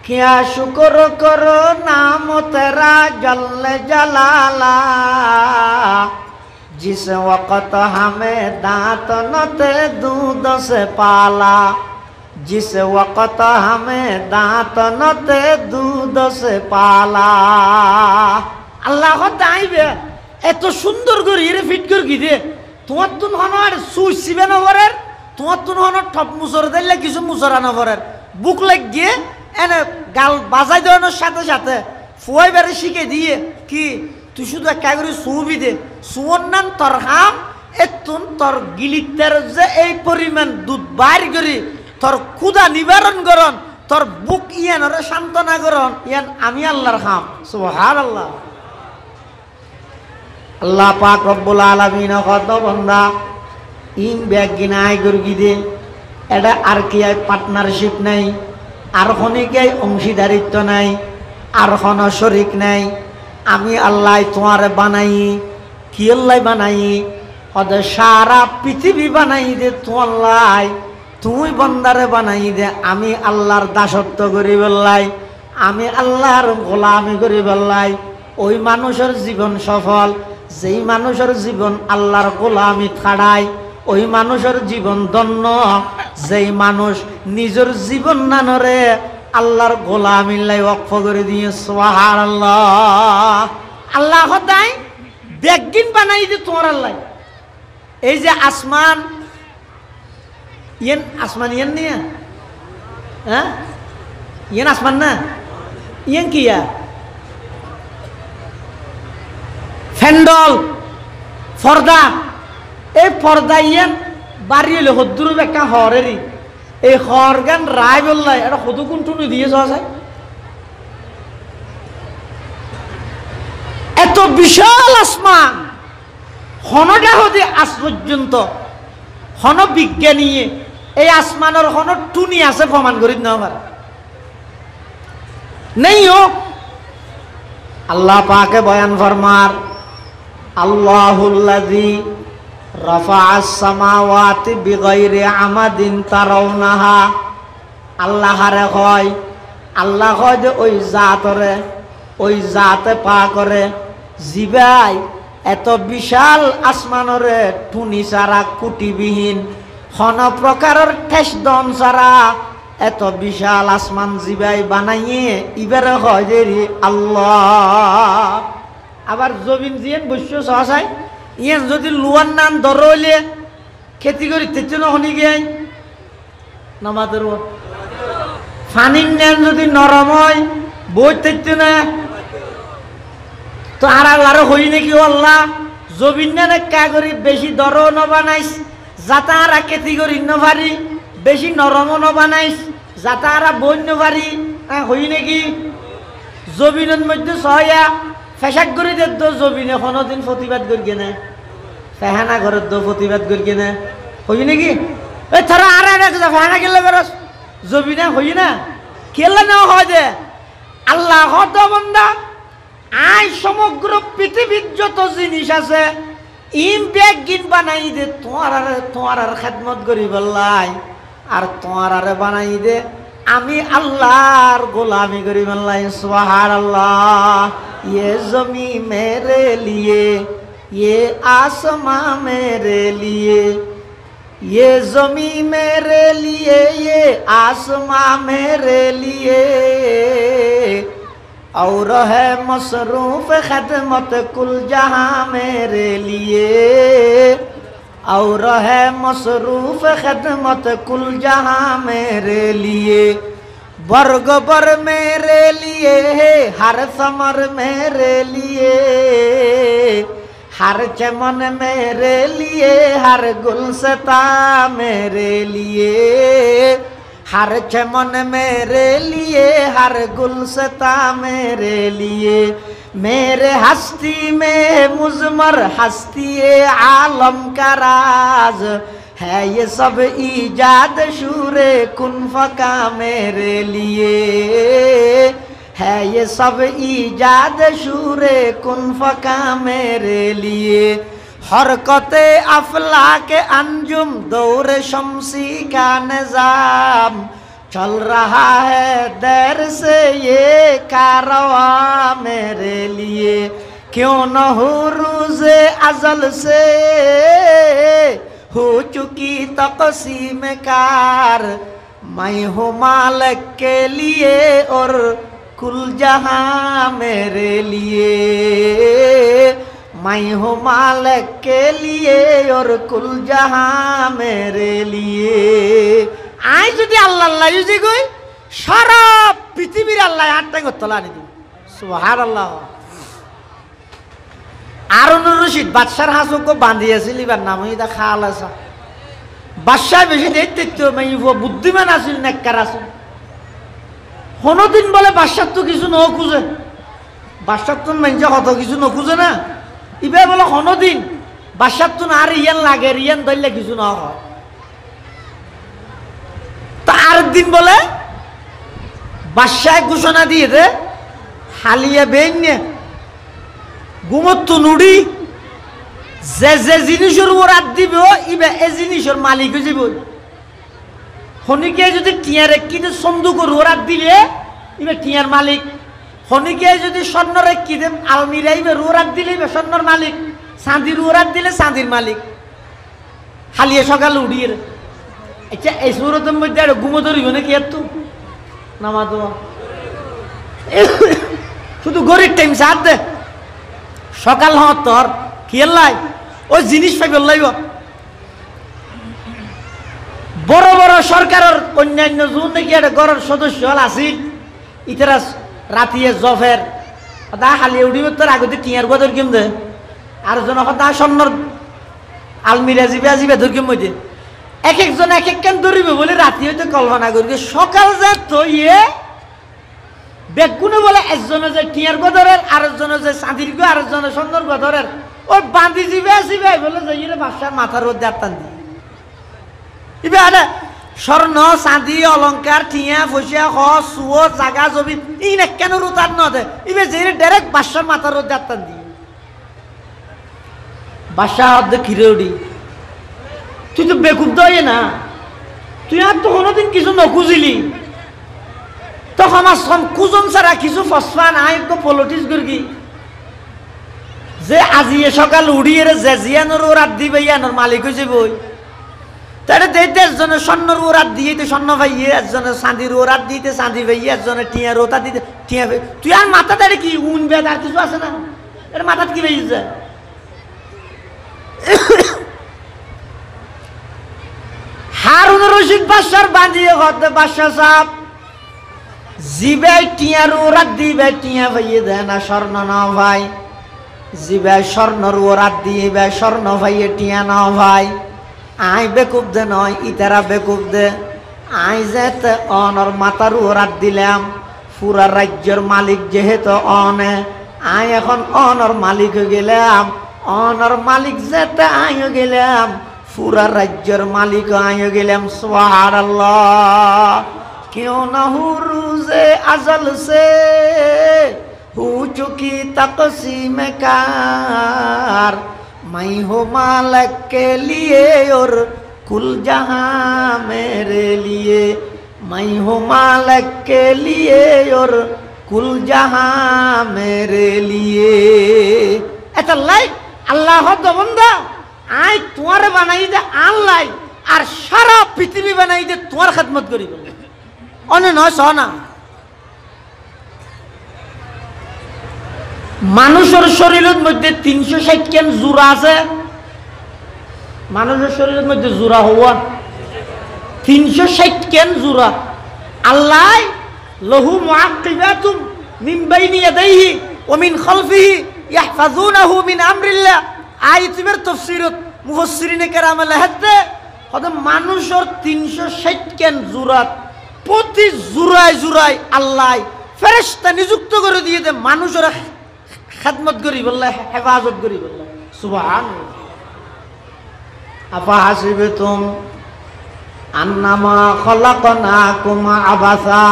क्या शुक्र करो नाम तेरा जल्ले जलाला, जिस वक़्त हमें दांत न थे दूध से पाला, जिस वक़्त हमें दांत न थे दूध से पाला। আল্লাহ তাইবে এত সুন্দর করে এর ফিট করে কি দে তোমার তুন হনর সুইচ সিবে না পরের তোমার তুন হনর টপ মুসর দিলে কিছু মুসরা না পরের বুক লাগ গিয়ে এনে গাল বাজাই দেওয়ানোর সাথে সাথে ফুয়াই বেড়ে শিখে দিয়ে কি তুই শুধু একটা করে সুবি দে সুমন নাম তোর হাম এতুন তোর গিলিতের যে এই পরিমাণ দুধ বাইর করি তোর ক্ষুধা নিবারণ করন তোর বুক ইয়ান ওরে সান্ত্বনা করন ইয়ান আমি আল্লাহর হাম। সুবহানাল্লাহ। আল্লাহ পাক রব্বুল আলামিন কত বান্দা ইন ব্যাগ গিনাই গরগি দে এটা আর কি পার্টনারশিপ নাই আর খনিকে অংশীদারিত্ব নাই আর কোন শরিক নাই। আমি আল্লাহ তোমার বানাই কি আল্লাহ বানাই ওদের সারা পৃথিবী বানাই দে তোমার তুমি বন্দারে বানাই দে আমি আল্লাহর দাসত্ব করি বেল্লাই আমি আল্লাহর গোলামি করি বেল্লাই। ওই মানুষের জীবন সফল যেই মানুষের জীবন আল্লাহর গোলামি ছাড়ায়, ওই মানুষের জীবন ধন্য যেই মানুষ নিজের জীবন নানরে আল্লাহর গোলামিল্লাই ওয়াকফ করে দিয়ে। সুবহানাল্লাহ। আল্লাহ খোদাই বেগিন বানাই দে তোমার আল্লাহ এই যে আসমান ইয়েন আসমান ইয়েন নিয়ে হ্যাঁ ইয়েন আসমান না ইয়েন কিয়া ফ্যান্ডল পর্দা এই পর্দা ইয়েন বাড়ি হইলে হদ্দুর একটা হরেরই এই খরগান রায় বললাই এটা কত কোন টুনি দিয়ে যাওয়া যায় এত বিশাল আসমান হনটা হতে আজ পর্যন্ত হন বিজ্ঞানী এই আসমানের হন টুনি আছে প্রমাণ করি না পারে নেই হোক আল্লাহ পাকে বয়ান ফরমার আল্লাহুল্লাযী রাফা'আস সামাওয়াতি বিগাইরি আমাদিন তারাউনাহা আল্লাহরে হয় আল্লাহ হয় যে ওই জাতে পা করে জিবাই এত বিশাল আসমানরে টুনি ছাড়া কুটিবিহীন হন প্রকারের ঠেস দন ছাড়া এত বিশাল আসমান জিবাই বানাইয়ে ইবারে হয় যে আল্লাহ আবার জমিন জিয়েন বৈশ্য সহায় ইয়েন যদি লুয়ার নাম ধরলে খেতি করি তেছে না হনি গে নামাদের ফানির নেন যদি নরম হয় বই তেছে না তো আর হই নাকি আল্লাহ জমিন নেন কা করি বেশি দরও ন বানাইস যাতা আর খেতি করি ন পারি বেশি নরমও ন বানাইস যাতা আর বই ন পারি হই নাকি জমিনের মধ্যে সহয়া ফেসাক করে দে তো জমিনে কোনোদিন প্রতিবাদ করি কেনে ফেহানা ঘরের তো প্রতিবাদ করি কেনে হই নাকি এই তারা আর ফেহানা গেলে বেরস জমিনে হই না কেলে না হয় যে আল্লাহ হত বন্দা আই সমগ্র পৃথিবীর যত জিনিস আছে ইম ব্যাগ গিন বানাই দে তোমার আর খেদমত করি বললাই আর তোমার আরে বানাই দে আমি আল্লাহর গোলামি করি বললাই সুবহানাল্লাহ ये ज़मी मेरे लिए ये आसमां मेरे लिए ये ज़मी मेरे लिए ये आसमां मेरे लिए और है मसरूफ़ खिदमत कुल जहां मेरे लिए और है मसरूफ़ खिदमत कुल जहां मेरे लिए वर्ग बर मेरे लिए हर समर मेरे लिए हर चमन मेरे लिए हर गुलसता मेरे लिए हर चमन मेरे लिए हर गुलसता मेरे लिए मेरे हस्ती में मुज़मर हस्ती आलम का राज है ये सब ईजाद शूरे कुन फका मेरे लिए है ये सब ईजाद शूरे कुन फका मेरे लिए हरकते अफला के अंजुम दौर शमसी का निजाम चल रहा है देर से ये कारवा मेरे लिए क्यों न हो रोज़े अज़ल से हो चुकी तक़सीम कार मैं हूँ मालिक के लिए और कुल जहां मेरे लिए मैं हूँ मालिक के लिए और कुल जहां मेरे लिए आई যদি আল্লাহ আল্লাহ ইউজি কই সারা পৃথিবীর আল্লাহ আটটা গতলা নি সুবহানাল্লাহ আরুনুর রশিদ বাদশার হাসুকো বাঁধিয়েছিল এবার নাম এটা খাল আসা বাদশাহ বেশি দেখতে তো বুদ্ধিমান আসিল নেককার আসিল কোনদিন বলে বাদশার তো কিছু ন খুঁজে বাদশার তো মানুষে কত কিছু ন খুঁজে না এবার বলে কোনদিন বাদশার তো আর ইয়ান লাগে ইয়ান ধরলে কিছু ন হয় তা আরেকদিন বলে বাদশাহ ঘোষণা দিয়ে দে হালিয়া বেইনে গুমত্ত নুড়ি যে যে জিনিসের উপর হাত দিবে ইবে এই জিনিসের মালিক হয়ে যাব হনিকে যদি টিয়ার কিনে সন্দুকের উপর হাত দিলে ইবে টিয়ার মালিক হনিকে যদি স্বর্ণরে কিনে আলমিরা ইবে উপর হাত দিলে ইবে স্বর্ণর মালিক চাঁদির উপর হাত দিলে চাঁদির মালিক হালিয়ে সকালে উড়িয়ে আচ্ছা এই সুরতের মধ্যে আর গুমোদর ইবে নাকি এত নামাজ শুধু গরিব টাইম সাথ দে সকাল হওয়ার তোর খেয়াল্লাই ওই জিনিস পাইবে লাইব বড় বড় সরকারের অন্যান্য জোন নাকি একটা ঘরের সদস্য হল আসিল ইতারা রাতিয়ে জফের দা হালিয়ে উঠিব তোর আগতে টিয়ার গদর কিম দে আর জন দা স্বর্ণর আলমিরা জিবে আজিবে ধর কিম মধ্যে এক একজন এক এক কেন ধরিবে বলে রাতি হইতে কল্পনা করি সকাল যে তো বেগুনে বলে একজনে যে টিয়ার গদরের আরেকজনে যে চাঁদির গো আরেকজনে সুন্দর গদরের ওই বাঁধি জিবে বলে যাই বাসার মাথার রোদ আত্মান দি ইবে আরে স্বর্ণ চাঁদি অলংকার টিয়া ফসিয়া হ সুয়ো জাগা জমি ইনে কেন রোতার নদে ইবে যে ডাইরেক্ট বাসার মাথার রোদ আত্মান দি বাসা অর্ধেক খিরে উঠি তুই তো বেকুব দয়ে না তুই আর তো কোনোদিন কিছু নখুঁজিলি তখন আমার কুজন ছাড়া কিছু ফসফা নাই একদম পলিটিক্স করি যে আজি সকাল উড়িয়ে যে জিয়ানোর রাত দিবে ইয়ানোর মালিক হয়েছে বই তাহলে দেখতে একজনের স্বর্ণর ও রাত দিয়ে স্বর্ণ ভাইয়ে একজনের চাঁদির ও রাত দিতে চাঁদি ভাইয়ে একজনের টিয়া রোতা দিতে টিয়া ভাই তুই আর মাথা দাঁড়িয়ে কি উন বেদ আর কিছু আছে না এর মাথাত কি বেরিয়েছে হারুন রশিদ বাদশার বাঁধিয়ে ঘরতে বাদশা সাহেব জিবে টিয়ার ওরাত দিবে টিয়া ভাইয়ে দেয় না স্বর্ণ না ভাই জিবে স্বর্ণর ওরাত দিবে স্বর্ণ ভাইয়ে টিয়া না ভাই আই বেকুব দে নয় ইতারা বেকুব দে আই যেতে অনর মাতার ওরাত দিলাম পুরা রাজ্যের মালিক যেহেতু অনে আই এখন অনর মালিক হয়ে গেলাম অনর মালিক যেতে আইও গেলাম পুরা রাজ্যের মালিক আইও গেলাম সুবহানাল্লাহ क्यों न हूँ रूज़े अज़ल से हूँ चुकी तक़सीम कार मैं हूँ मालिक के लिए और कुल जहाँ मेरे लिए मैं हूँ मालिक के लिए और कुल जहाँ मेरे लिए ऐसा लाई अल्लाह हो बंदा आय तुम्हारे बनाई दे अल्लाह और सारा पृथ्वी बनाई दे तुम्हार खिदमत करी बोले অনে নয় সনা মানুষের শরীরের মধ্যে 360 কেন জোড়া আছে মানুষের শরীরের মধ্যে জোড়া হওয়া 360 কেন জোড়া আল্লাহ লহু মুআক্কিবাতুম মিন বাইনি ইয়াদাইহি ওয়া মিন খালফিহি ইয়াহফাজুনাহু মিন আমরিল্লাহ আয়াতের তাফসীরত মুফাসসিরিনে কেরাম লেখতে হতে মানুষের 360 কেন জোড়া প্রতি জুরায় জুরায় আল্লাহ ফেরেশতা নিযুক্ত করে দিয়ে দে মানুষের খেদমত করি বললে হেফাজত করি বললে সুবহানাল্লাহ আফা হাসিবতুম আন্নামা খলাকনাকুম আবাসা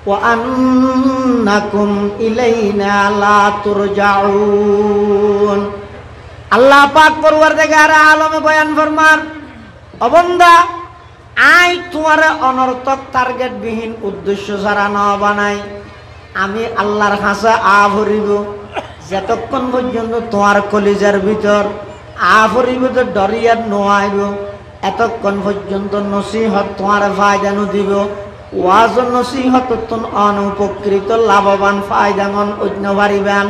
ওয়া আন্নাকুম ইলাইনা লা তুরজাউন আল্লাহ পাক পরওয়ারদিগার আলমে বয়ান ফরমান ও বান্দা আই তোমার অনর্থক টার্গেট বিহীন উদ্দেশ্য ছাড়া না বানাই আমি আল্লাহর কাছে ভরিব যতক্ষণ পর্যন্ত তোমার কলিজার ভিতর ভরিব তো ডরিয়ার নোয়াইব এতক্ষণ পর্যন্ত নসিহত তোমার ফায়দা দিব ওয়াজ নসিহত অনুপকৃত লাভবান ফায়দামন অন্য পারিবেন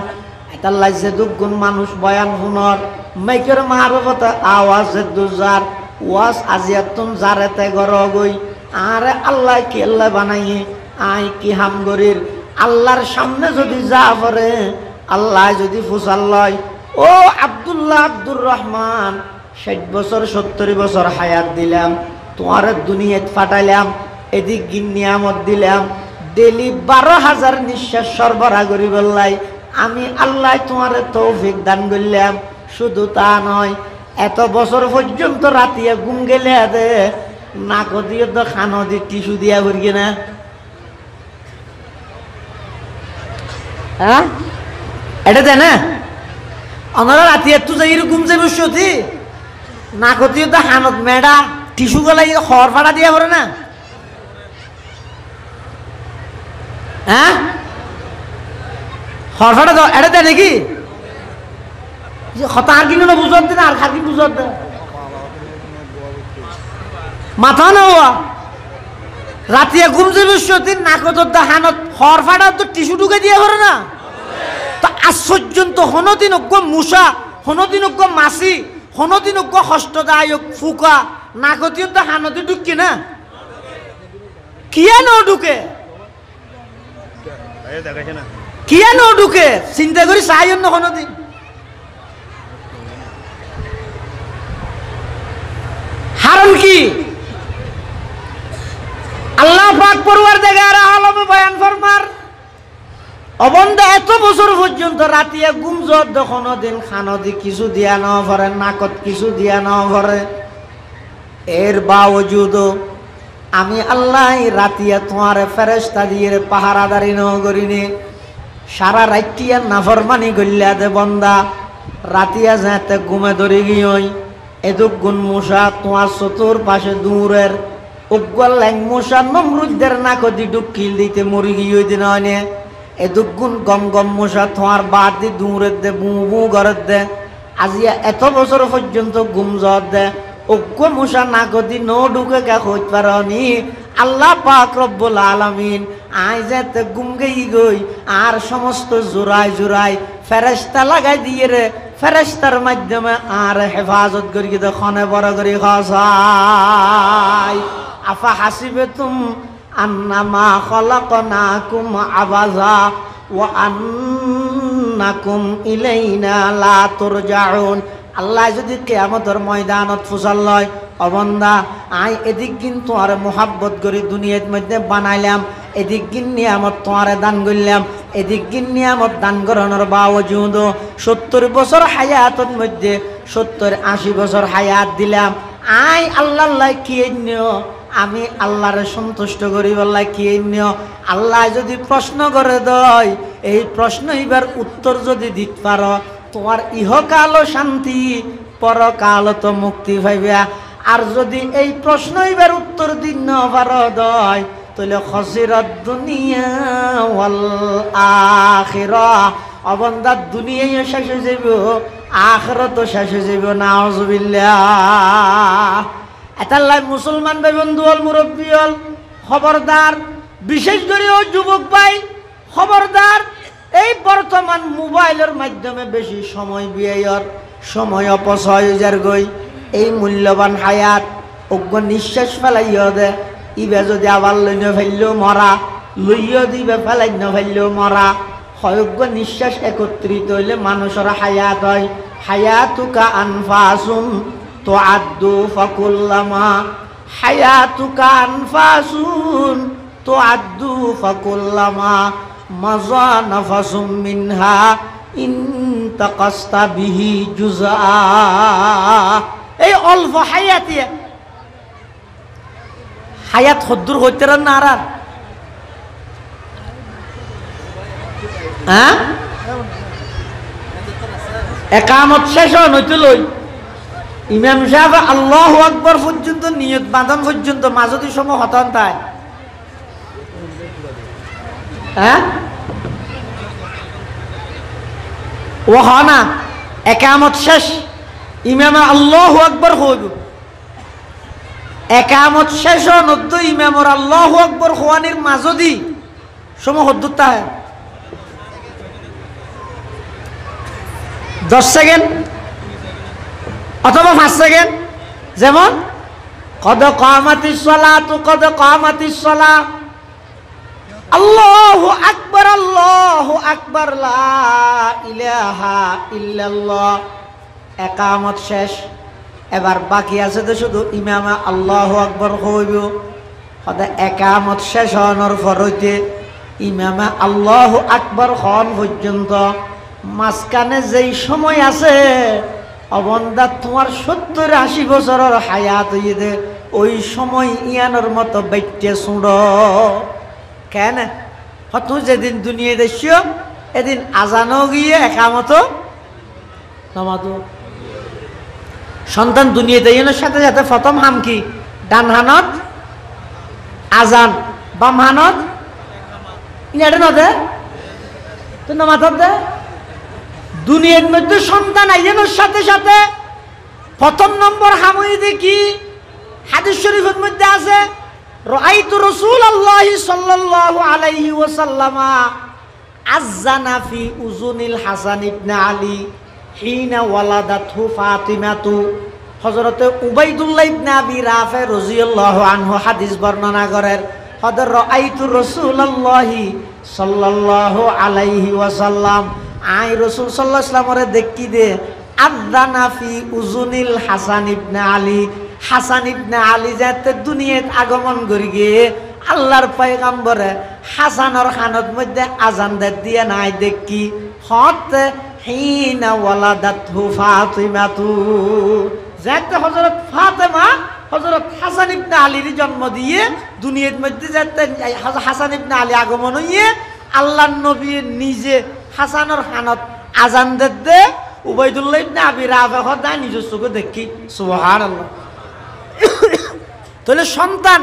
এটা লাগছে দুগুণ মানুষ বয়ান শুনর মাইকের মারফত আওয়াজ দুজার ওয়াজ আজিয়াতুন জারেতে গরগই আরে আল্লাহ কি আল্লাহ বানাইয়ে আই কি হামগরির আল্লাহর সামনে যদি যা পড়ে আল্লাহ যদি ফুসাল্লয় ও আব্দুল্লাহ আব্দুর রহমান 60 বছর 70 বছর হায়াত দিলাম তোমার দুনিয়াত ফাটাইলাম এদিক গিন্নিয়ামত দিলাম ডেলি 12,000 নিঃশ্বাস সরবরাহ করি বললাই আমি আল্লাহ তোমার তৌফিক দান করলাম শুধু তা নয় এত বছর পর্যন্ত রাতিয়া ঘুম গেলে দে নাক দিয়ে তো খানো দিয়ে টিস্যু দিয়া করি না হ্যাঁ এটা দে না আমরা রাতিয়া তুই যাই ঘুম যাবি সত্যি নাক দিয়ে তো হানত মেডা টিস্যু গলাই খড় ফাটা দিয়া পড়ে না হ্যাঁ খড় ফাটা দাও এটা দেয় নাকি হতার কিনে না বুঝত দে না আর খার কি বুঝত দে মাথা না হওয়া রাতিয়া ঘুম যাবে সত্যি নাকত হানত খড় ফাটা তো টিস্যু ঢুকে দিয়ে পড়ে না তো আশ্চর্যন্ত হনদিনজ্ঞ মূষা হনদিনজ্ঞ মাছি হনদিনজ্ঞ হস্তদায়ক ফুকা নাকতীয় তো হানতি ঢুকি না কিয়া ন ঢুকে কিয়া ন ঢুকে চিন্তা করি চাই অন্য হনদিন হারণ কি আল্লাহ পাক পরওয়ারদিগার আলম বয়ান ফরমার অবন্দা এত বছর পর্যন্ত রাতিয়া গুমজত দখন দিন খানদি কিছু দিয়া ন ভরে নাকত কিছু দিয়া ন ভরে এর বাওজুদ আমি আল্লাহ রাতিয়া তোমার ফেরেশতা দিয়ে পাহারাদারি ন করিনি সারা রাইটিয়া নাফরমানি গল্লা দে বন্দা রাতিয়া যাতে ঘুমে ধরে গিয়ে এদুক গুণ মশা তোমার চতুর পাশে দূরের উগ্গল ল্যাং মশা নমরুদ্দের নাকদি ডুকিল দিতে মরি গিয়ে দিন অনে এদুক গুণ গম গম মশা তোমার বাদ দি দূরের দে বু বু ঘরের দে আজিয়া এত বছর পর্যন্ত গুম জত দে উগ্গ মশা নাকদি ন ঢুকে গা হইতে পারি আল্লাহ পাক রব্বুল আলামিন আই যেতে গুম গই আর সমস্ত জোড়ায় জোড়ায় ফেরেশতা লাগাই দিয়ে রে ফেরেশতার মাধ্যমে আর হেফাজত করি দে খনে বড় করি খাসাই আফা হাসিবেতুম আন্নামা খলাকনাকুম আবাজা ওয়া আন্নাকুম ইলাইনা লা তুরজাউন আল্লাহ যদি কিয়ামতের ময়দানত ফুসাল লয় অবন্দা আই এদিক কিন্তু আর মোহাব্বত করি দুনিয়ার মধ্যে বানাইলাম এদিক গিন নিয়ামত তোমারে দান করলাম এদিক গিন নিয়ামত দান করানোর বাওজুদ 70 বছর হায়াতের মধ্যে 70-80 বছর হায়াত দিলাম আই আল্লাহ কি নিও আমি আল্লাহর সন্তুষ্ট করি বললাই কি নিও আল্লাহ যদি প্রশ্ন করে দেয় এই প্রশ্ন এবার উত্তর যদি দিতে পারো তোমার ইহকাল শান্তি পরকাল তো মুক্তি পাইবা আর যদি এই প্রশ্ন এবার উত্তর দিন না পারো দয় তাহলে খসিরাত দুনিয়া ওয়াল আখিরাহ অবন্দা দুনিয়ায় শেষ হয়ে যাবে আখিরাত শেষ হয়ে যাবে নাউজুবিল্লাহ এতাল্লাই মুসলমান ভাই বন্ধু হল মুরব্বী হল খবরদার বিশেষ করে ও যুবক ভাই খবরদার এই বর্তমান মোবাইলের মাধ্যমে বেশি সময় ব্যয়ের সময় অপচয় যার গই এই মূল্যবান হায়াত অজ্ঞ নিঃশ্বাস ফেলাইয়া দে ইবে যদি আবার লইন ফেললেও মরা লইয়া দিবে ফেলাইন ফেললেও মরা হয়জ্ঞ নিঃশ্বাস একত্রিত হইলে মানুষের হায়াত হয় হায়াতুকা আনফাসুন তো আদ্দু ফাকুল্লামা হায়াতুকা আনফাসুন তো আদ্দু ফাকুল্লামা মাজা নাফাসুম মিনহা ইনতাকাস্তা বিহি জুজা এই অল্প হায়াতে হায়াত হদ্দুর হইতে না আর হ্যাঁ একামত শেষ হইতে লই ইমাম সাহেব আল্লাহু আকবার পর্যন্ত নিয়ত বাঁধন পর্যন্ত মাঝদি সময় হতান তাই হ্যাঁ ও না একামত শেষ ইমামে আল্লাহু আকবার হইব একামত শেষ নদ্য ইমামর আল্লাহু আকবার হওয়ানির মাঝদি সময় হদ্দুর তাহে 10 সেকেন্ড অথবা 5 সেকেন্ড যেমন কদ কামাতিস সালাতু কদ কামাতিস সালাহ আল্লাহু আকবার লা ইলাহা ইল্লাল্লাহ একামত শেষ এবার বাকি আছে তো শুধু ইমামে আল্লাহু আকবার হইব হদে একামত শেষ হওয়ার পর হইতে ইমামে আল্লাহু আকবার হন পর্যন্ত মাঝখানে যেই সময় আছে অবন্দা তোমার 70-80 বছরের হায়াত হইয়ে দে ওই সময় ইয়ানোর মতো বাইটে শুঁড় কেন হত যেদিন দুনিয়া দেশিও এদিন আজানও গিয়ে একামত নামাজও সন্তান দুনিয়া দেয়ানোর সাথে সাথে প্রথম হাম কি ডান হানত আজান বাম হানত ইনারে নদে তো নামাজত দে দুনিয়ার মধ্যে সন্তান আইয়ানোর সাথে সাথে প্রথম নম্বর হামই দেখি হাদিস শরীফের মধ্যে আছে রাআইতু রাসূলুল্লাহ সাল্লাল্লাহু আলাইহি ওয়াসাল্লাম আযানা ফি উযুনিল হাসান ইবনে আলী হিনা ওয়ালাদাতহু ফাতিমাতু হযরতে উবাইদুল্লাহ ইবনে আবি রাফি রাদিয়াল্লাহু আনহু হাদিস বর্ণনা করেন হযরত রাআইতু রাসূলুল্লাহ সাল্লাল্লাহু আলাইহি ওয়াসাল্লাম আই রাসূল সাল্লাল্লাহু আলাইহি ওয়াসাল্লামরে দেখি দে আযানা ফি উযুনিল হাসান ইবনে আলী হাসান ইবনে আলী যাতে দুনিয়াত আগমন করি গিয়ে আল্লাহর পয়গম্বরে হাসানর খানত মধ্যে আজান দিয়ে নাই দেখি হত হিনা ওয়ালাদাতহু ফাতিমাতু যাতে হযরত ফাতেমা হযরত হাসান ইবনে আলীর জন্ম দিয়ে দুনিয়ার মধ্যে যাতে হাসান ইবনে আলী আগমন হইয়ে আল্লাহর নবী নিজে হাসানর খানত আজান দে উবাইদুল্লাহ ইবনে আবি রাফা খোদা নিজের চোখে দেখি সুবহানাল্লাহ। তাহলে সন্তান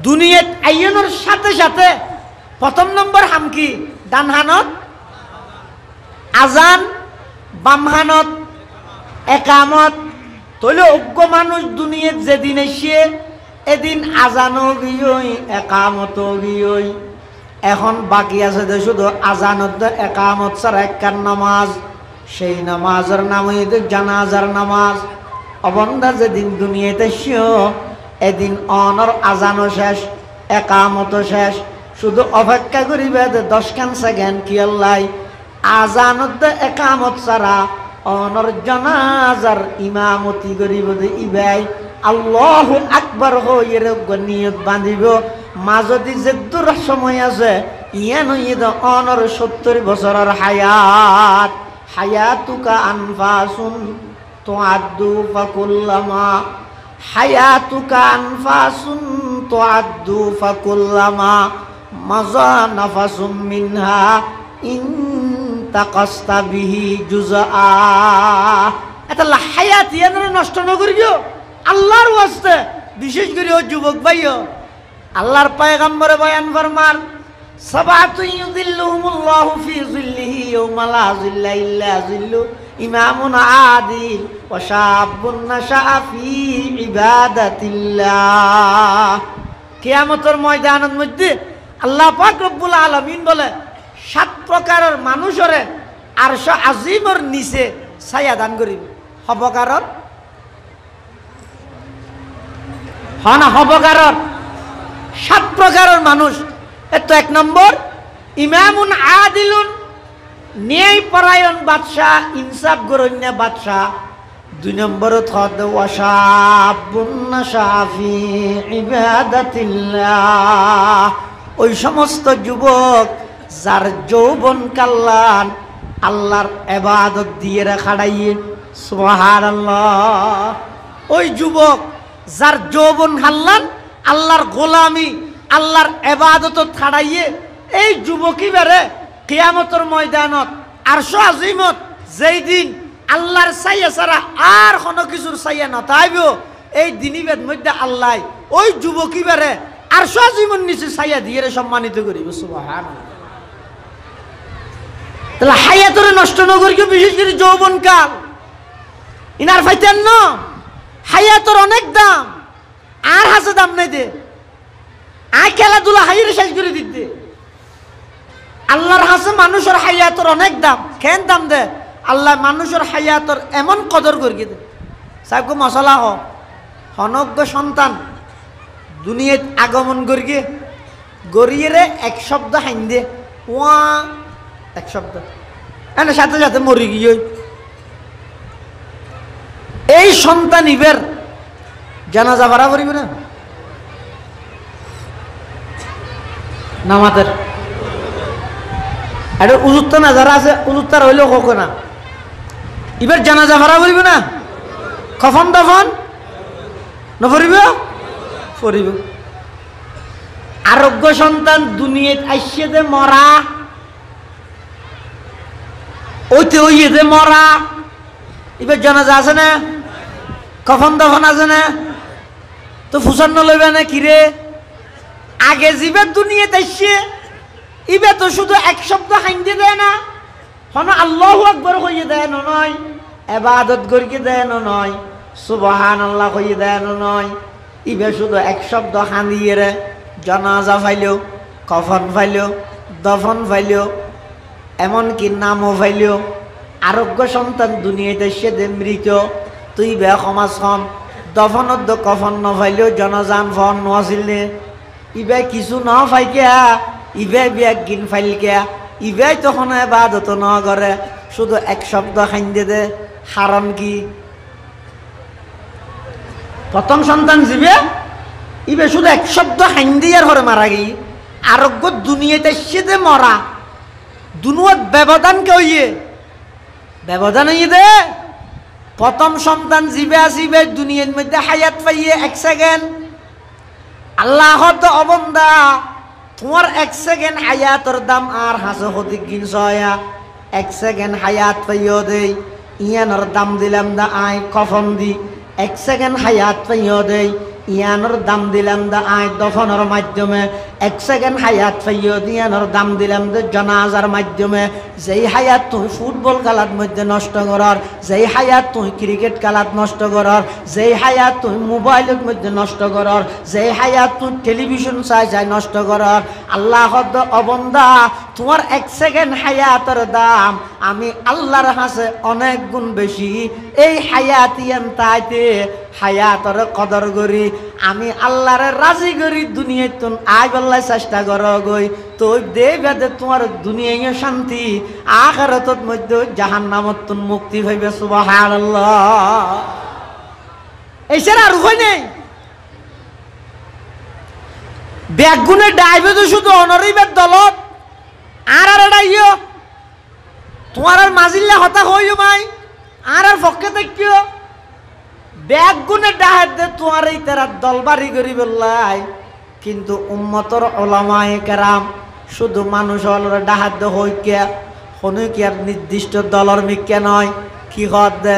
দুনিয়াত আইয়নের সাথে সাথে প্রথম নম্বর হাম কি ডান হানত আজান, বাম হানত একামত। তাহলে অজ্ঞ মানুষ দুনিয়াত যেদিন এসে এদিন আজানও গিয়ই একামতও গিয়ই। এখন বাকি আছে যে শুধু আজানত একামত ছাড়া একখান নামাজ, সেই নামাজের নাম হইতে জানাজার নামাজ। অবন্ধা যেদিন দুনিয়াতে এসেও এদিন অনর আজানও শেষ একামতও শেষ, শুধু অপেক্ষা করিবে 10 সেকেন্ড কি আল্লাহ আজানত একামত ছাড়া অনর জানাজার ইমামতি করিব ইবাই আল্লাহু আকবার হইয়ে নিয়ত বাঁধিব। মাজদি যে দূর সময় আছে ইয়ান হইয়ে অনর 70 বছরের হায়াত। হায়াতুকা আনফাসুন তুআদ্দু ফাকুল্লামা হায়াতুকা আনফাসুন তুআদ্দু ফাকুল্লামা মাজা নাফাসুম মিনহা ইন তাকাস্তা বিহি জুজআ। এটা হায়াত ইয়ান নষ্ট ন করিও আল্লাহর ওয়াস্তে। বিশেষ করে ও যুবক ভাইও আল্লাহর পয়গম্বর বয়ান ফরমান সাবাতু ইউযিল্লুহুমুল্লাহু ফি যিল্লিহি ইয়াওমা লা যিল্লা ইল্লা যিল্লু ইমামুন আদিল ওয়া শাবুন নাশা ফি ইবাদাতিল্লাহ। কিয়ামতের ময়দানের মধ্যে আল্লাহ পাক রব্বুল আলামিন বলে 7 প্রকারের মানুষরে আরশ আজিমের নিচে ছায়া দান করিবে। হবকারর হনা হবকারর 7 প্রকারের মানুষ। এত 1 নম্বর ইমামুন আদিলুন ন্যায় পরায়ণ বাদশাহ, ইনসাফ গরন্য বাদশাহ। 2 নম্বর থদ ওয়াশাবুন নাশাফি ইবাদাতিল্লাহ, ওই সমস্ত যুবক যার যৌবন কাল্লান আল্লাহর ইবাদত দিয়ে খাড়াইয়ে সুবহানাল্লাহ। ওই যুবক যার যৌবন হাল্লান আল্লাহর গোলামি আল্লাহর ইবাদত ছাড়াইয়ে এই যুবকই বেরে কিয়ামতের ময়দানত আরশ আজিমত যেই দিন আল্লাহর ছায়া ছাড়া আর কোনো কিছুর ছায়া না তাইব এই দিনিবেদ মধ্যে আল্লাহ ওই যুবকই বেরে আরশ আজিমের নিচে ছায়া দিয়ে সম্মানিত করিব সুবহানাল্লাহ। তাহলে হায়াতরে নষ্ট ন করিও, বিশেষ করে যৌবন কাল ইনার ফাইতেন ন হায়াতর অনেক দাম আর হাসে দাম নাই দে আয় খেলাধুলা হাইরে শেষ করে দিতে। আল্লাহর হাসে মানুষের হায়াতর অনেক দাম। কেন দাম দে আল্লাহ মানুষের হায়াতর এমন কদর করি দে। সাহেব মশলা হনজ্ঞ সন্তান দুনিয়াত আগমন করি গড়িয়ে এক শব্দ হাইন দে ওয়া এক শব্দ এনে সাথে সাথে মরি গিয়ে এই সন্তান ইবের জানাজা ভাড়া করিবে না নামাজের এটা উজুত্তা না যারা আছে উজুত্তার হইলেও কখনো না এবার জানাজা ভাড়া করিবে না কফন দফন নফরিব ফরিব। আরোগ্য সন্তান দুনিয়াত আইসে দে মরা ওইতে ওইয়ে দে মরা এবার জানাজা আছে না কফন দফন আছে না তো ফুসান লইবে না কিরে আগে জিবে দুনিয়াতে আইসে ইবে তো শুধু এক শব্দ হাইন্দে দেয় না হন আল্লাহু আকবার কইয়ে দেয় না নয় ইবাদত করিয়ে দেয় না নয় সুবহানাল্লাহ কইয়ে দেয় না নয় ইবে শুধু এক শব্দ হানিয়ে রে জানাজা ফাইলেও কফন ফাইলেও দফন ফাইলেও এমনকি নামও ফাইলেও। আরোগ্য সন্তান দুনিয়াতে সেদে মৃত তুই বে সমাজ হন দফনত কফন নফাইলেও জনজান ফন নাছিলে ইবে কিছু ন ফাইকিয়া ইবে বিয়াক গিন ফাইলকিয়া ইবে তখন এবাদত ন করে শুধু এক শব্দ খাইন্দে দে হারণ কি প্রথম সন্তান জীবে ইবে শুধু এক শব্দ হাইন্দিয়ার হরে মারা গিয়ে আরোগ্য দুনিয়াতে সেদে মরা দুনুয়াত ব্যবধান কে হইয়ে ব্যবধান হইয়ে দে প্রথম সন্তান জীবে আসিবে দুনিয়ার মধ্যে হায়াত পাইয়ে 1 সেকেন্ড আল্লাহ তো অবন্দা তোমার 1 সেকেন্ড হায়াতর দাম আর হাসো হতে গিনছয়া 1 সেকেন্ড হায়াত পাইও দেই ইয়ানোর দাম দিলাম দা আই কফন দি 1 সেকেন্ড হায়াত পাইও দেই ইয়ানোর দাম দিলাম দা আই দফনের মাধ্যমে 1 সেকেন্ড হায়াত পাইও দিয়ানোর দাম দিলাম দা জানাজার মাধ্যমে যেই হায়াত তুই ফুটবল খেলার মধ্যে নষ্ট করার যেই হায়াত তুই ক্রিকেট খেলাত নষ্ট করার যেই হায়াত তুই মোবাইলের মধ্যে নষ্ট করার যেই হায়াত তুই টেলিভিশন চাই নষ্ট করার আল্লাহ অবন্দা তোমার 1 সেকেন্ড হায়াতের দাম আমি আল্লাহর কাছে অনেক গুণ বেশি এই হায়াতিয়ান তাইতে হায়াতের কদর করি আমি আল্লাহরে রাজি করি দুনিয়ায় তুন আই বল্লাই চেষ্টা কর গই তো দে বেদে তোমার দুনিয়ায় শান্তি আখিরাতত মধ্যে জাহান্নামত তুন মুক্তি হইবে সুবহানাল্লাহ এই ছাড়া আর উপায় নেই ব্যাগুনে ডাইবে তো শুধু অনরিবের দলত আর এটাইও তোমার আর মাজিল্লা হতা হইও মাই আর পক্ষে দেখিও ব্যাগ গুনে ডাহাত দে তোমার এই তারা দলবাড়ি করি বললাই কিন্তু উম্মতর ওলামায়ে কেরাম শুধু মানুষ হল ডাহাত দে হইকে কোনো কি আর নির্দিষ্ট দলর মিকে নয় কি হদ দে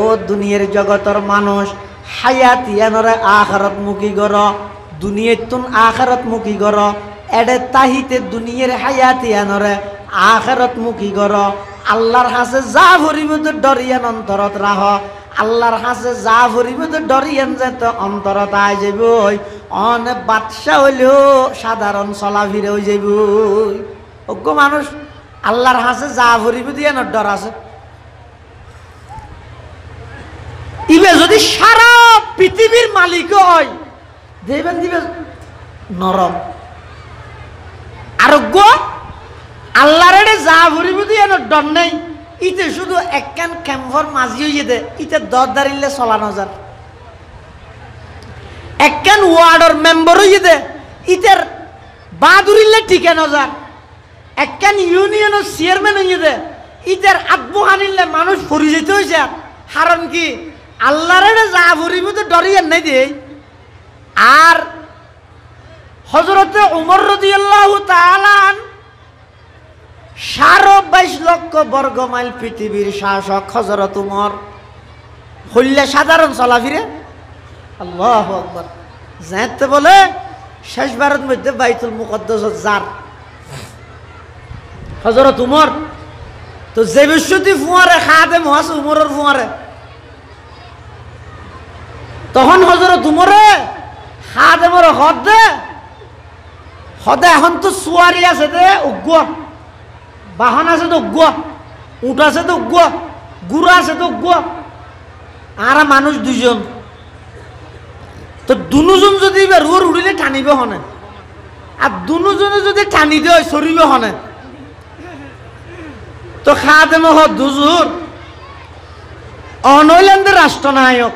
ও দুনিয়ার জগতর মানুষ হায়াত ইয়ানরে আখিরাত মুখী গর দুনিয়ার তুন আখিরাত মুখী গর এডে তাহিতে দুনিয়ার হায়াত ইয়ানরে আখিরাত মুখী গর আল্লাহর হাসে যা ভরিব তো ডরিয়ান অন্তরত রাহ আল্লাহর হাসে যা ভরিব তো ডরিয়ান যেত অন্তরত আই যাব অনেক বাদশা হইলেও সাধারণ চলাফিরে হয়ে যাব অজ্ঞ মানুষ আল্লাহর হাসে যা ভরিব দিয়ে ডর আছে ইবে যদি সারা পৃথিবীর মালিক হয় দেবেন দিবে নরম আরোগ্য আল্লাহরে যা ভরিব দিয়ে ডর নেই ইতে শুধু একখান ক্যাম্পর মাঝি হয়ে দে ইতে দর দাঁড়িলে চলানো যার একখান ওয়ার্ডর মেম্বার হয়ে দে ইতের বা ধরিলে ঠিকানো যার একখান ইউনিয়নের চেয়ারম্যান হয়ে দে ইতের আব্বু হানিলে মানুষ ফরি যেতে হয়েছে কারণ কি আল্লাহরে যা ভরিব তো ডরিয়ে নাই দে আর হযরতে উমর রাদিয়াল্লাহু তাআলা 22.5 লক্ষ বর্গ মাইল পৃথিবীর শাসক হযরত উমর হইলে সাধারণ চলাফিরে আল্লাহু আকবার যাইতে বলে শেষবারের মধ্যে বাইতুল মুকদ্দাস যার হযরত উমর তো যে বিশ্বতি ফুয়ারে খাদেম হাস উমরের ফুয়ারে তখন হযরত উমরে খাদেমর হদে এখন তো সুয়ারি আছে দে উগ্র বাহন আছে তো উগ্র উঠ আছে তো উগ্র গুড়া আছে তো উগ্র আর মানুষ দুজন তো দুজন যদি রুয়ার উড়িলে টানিবে হনে আর দুজনে যদি টানি দেয় সরিবে হনে তো খাদেম দুজুর অনৈল্যান্ডের রাষ্ট্রনায়ক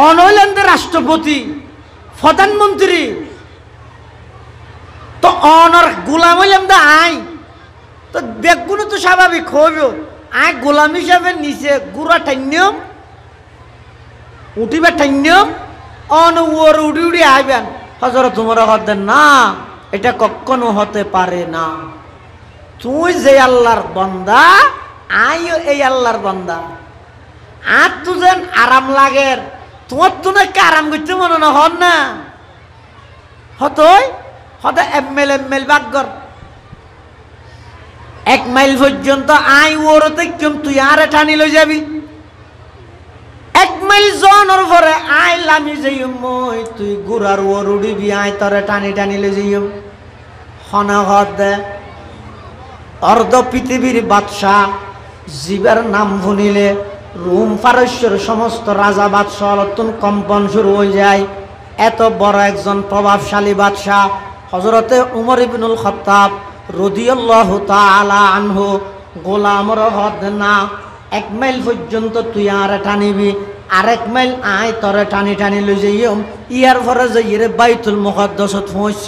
অনৈল্যান্ডের রাষ্ট্রপতি প্রধানমন্ত্রী তো অনর গোলাম হইলাম দা আই তো বেগুনো তো স্বাভাবিক হইব আই গোলাম হিসাবে নিচে গুড়া ঠান্যম উঠিবে ঠান্যম অন ওর উড়ি উড়ি আইবেন হযরত উমর হতে না এটা কখনো হতে পারে না তুই যে আল্লাহর বান্দা আইও এই আল্লাহর বান্দা আর তু যেন আরাম লাগের তোমার তো নাকি আরাম করতে মনে না হন না হতই হতে এমএল বাগর 1 মাইল পর্যন্ত আই ওরতে কেম তুই আর টানি লই যাবি 1 মাইল জনের পরে আই লামি যাইম মই তুই গুড়ার ওর উড়িবি আই তরে টানি টানি লই যাইম হনা হদ দে অর্ধ পৃথিবীর বাদশাহ জীবের নাম শুনিলে রোম পারস্যের সমস্ত রাজা বাদশাহ নতুন কম্পন শুরু হয়ে যায় এত বড় একজন প্রভাবশালী বাদশাহ হযরতে উমর ইবনুল খাত্তাব রাদিয়াল্লাহু তাআলা আনহু গোলামর হদ না 1 মাইল পর্যন্ত তুই আর টানিবি আরেক মাইল আয় তরে টানি টানি লই যাইম ইয়ার পরে যাইরে বাইতুল মুকদ্দাসত পৌঁছ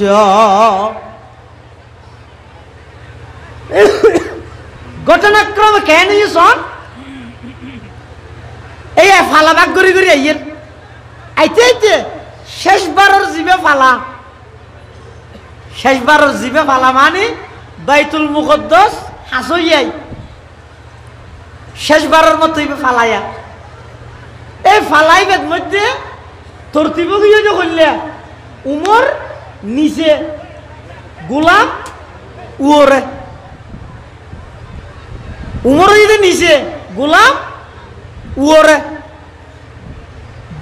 ঘটনাক্রমে কেন শোন এই ফালাবাগ ঘুরি ঘুরি আইয়ের আইতে আইতে শেষবারের জিবে ফালা শেষবারের জিবে ফালা মানে বাইতুল মুকদ্দাস হাসইয়াই শেষবারের মতো ফালাইয়া এই ফালাইবের মধ্যে তরতিব গিয়ে যে করলে উমর নিচে গোলাম উরে উমর নিচে গোলাম উরে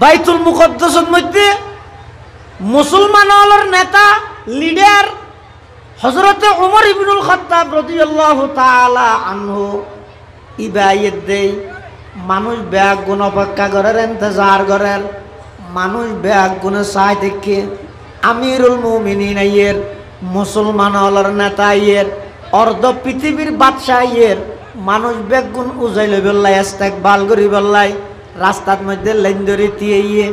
বাইতুল মুকদ্দাসের মধ্যে মুসলমানের নেতা লিডার হযরতে উমর ইবনুল খাত্তাব রাদিয়াল্লাহু তাআলা আনহু ইবাইয়ত দেই মানুষ ব্যাগ গুণ অপেক্ষা করার ইন্তজার করার মানুষ ব্যাগ গুণে চাই দেখে আমিরুল মুমিনিন আইয়ের মুসলমানের নেতা আইয়ের অর্ধ পৃথিবীর বাদশাহ আইয়ের মানুষ ব্যাগ গুণ উজাই লই বললাই ইস্তেকবাল করি বললাই রাস্তার মধ্যে লাইন ধরে দিয়ে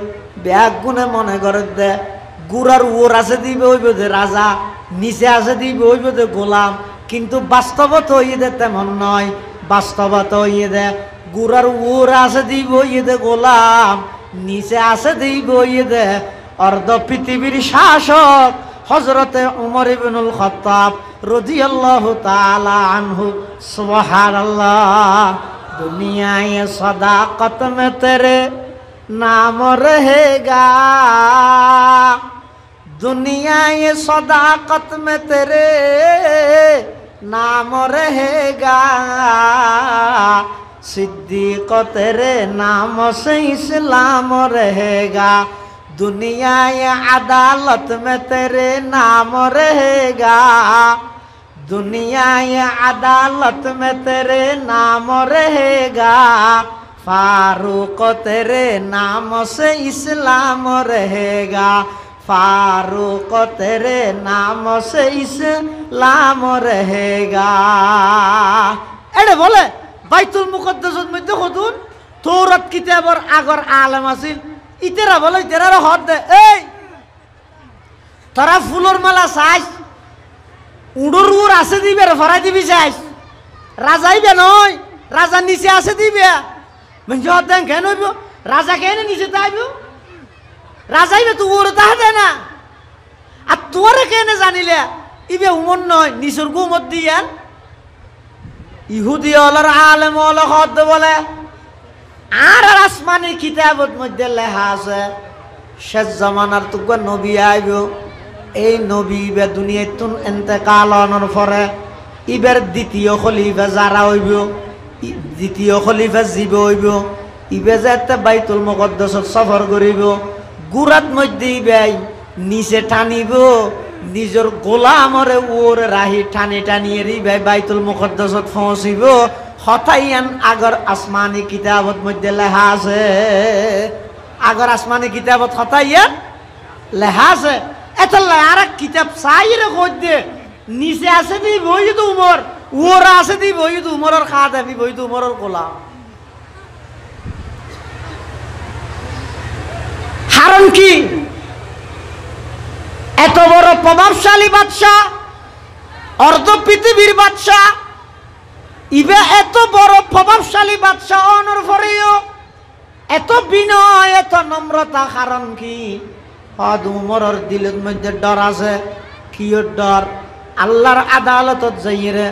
ব্যাগ গুণে মনে করে দে গুড়ার ওর আছে দিবে ওইব যে রাজা নিচে আছে দিবে ওইব যে গোলাম কিন্তু বাস্তবত হইয়ে দে তেমন নয় বাস্তবত হইয়ে দে গুড়ার ওর আছে দিব দে গোলাম নিচে আছে দিব দে অর্ধ পৃথিবীর শাসক হযরতে উমর ইবনুল খাত্তাব রাদিয়াল্লাহু তাআলা আনহু সুবহানাল্লাহ दुनिया ये सदाकत में तेरे नाम रहेगा दुनिया ये सदाकत में तेरे नाम रहेगा सिद्दीक तेरे नाम से इस्लाम रहेगा दुनिया ये अदालत में तेरे नाम रहेगा दुनिया ये अदालत में तेरे नाम रहेगा फारूक तेरे नाम से इस्लाम रहेगा फारूक तेरे नाम से इस्लाम रहेगा एडे बोले বাইতুল মুকদ্দাসের মধ্যে হদুন তৌরাত কিতাবের আগর আলেম আছিল ইতেরা বলে ইতেরা হদ দে এই তারা ফুলের মালা চাইছ উড়োর উড় আছে দিবে ফরাই দিবি চাইছ রাজাইবে নয় রাজা নিচে আছে দিবে মানে হদ দেন কেন হইব রাজা কেন নিচে তাইব রাজাইবে তো উড় তাহা দেয় না আর তোরে কেন জানিলে ইবে উমর নয় নিচের গুমত দিয়ান ইহুদি হলার আলেম হল হদ বলে আর আসমানি কিতাবত মধ্যে লেখা আছে শেষ জামানার তো নবী আইব এই নবী ইবে দুনিয়াতুন ইন্তেকাল হওয়ার পরে ইবের দ্বিতীয় খলিফা যারা হইব দ্বিতীয় খলিফা জীব হইব ইবে যেতে বাইতুল মুকদ্দাসত সফর করিব গুরাত মধ্যে ইবে নিচে টানিব নিজের গোলামরে ওরে রাহি টানি টানিয়ে রিবে বাইতুল মুকদ্দাসত পৌঁছিব হঠাইয়ান আগর আসমানি কিতাবত মধ্যে লেখা আছে আগর আসমানি কিতাবত হঠাইয়ান লেখা আছে এটা আর এক কিতাব চাইরে কই দে নিচে আছে দি বই তো উমর ওরা আছে দি বই তো উমরের খা দেবি বই তো উমরের গোলাম হারন কি এত বড় প্রভাবশালী বাদশাহ অর্ধ পৃথিবীর বাদশাহ ইবে এত বড় প্রভাবশালী বাদশাহ অনর পরেও এত বিনয় এত নম্রতা কারণ কি হদ উমরের দিলের মধ্যে ডর আছে কি ডর আল্লাহর আদালতত যাইরে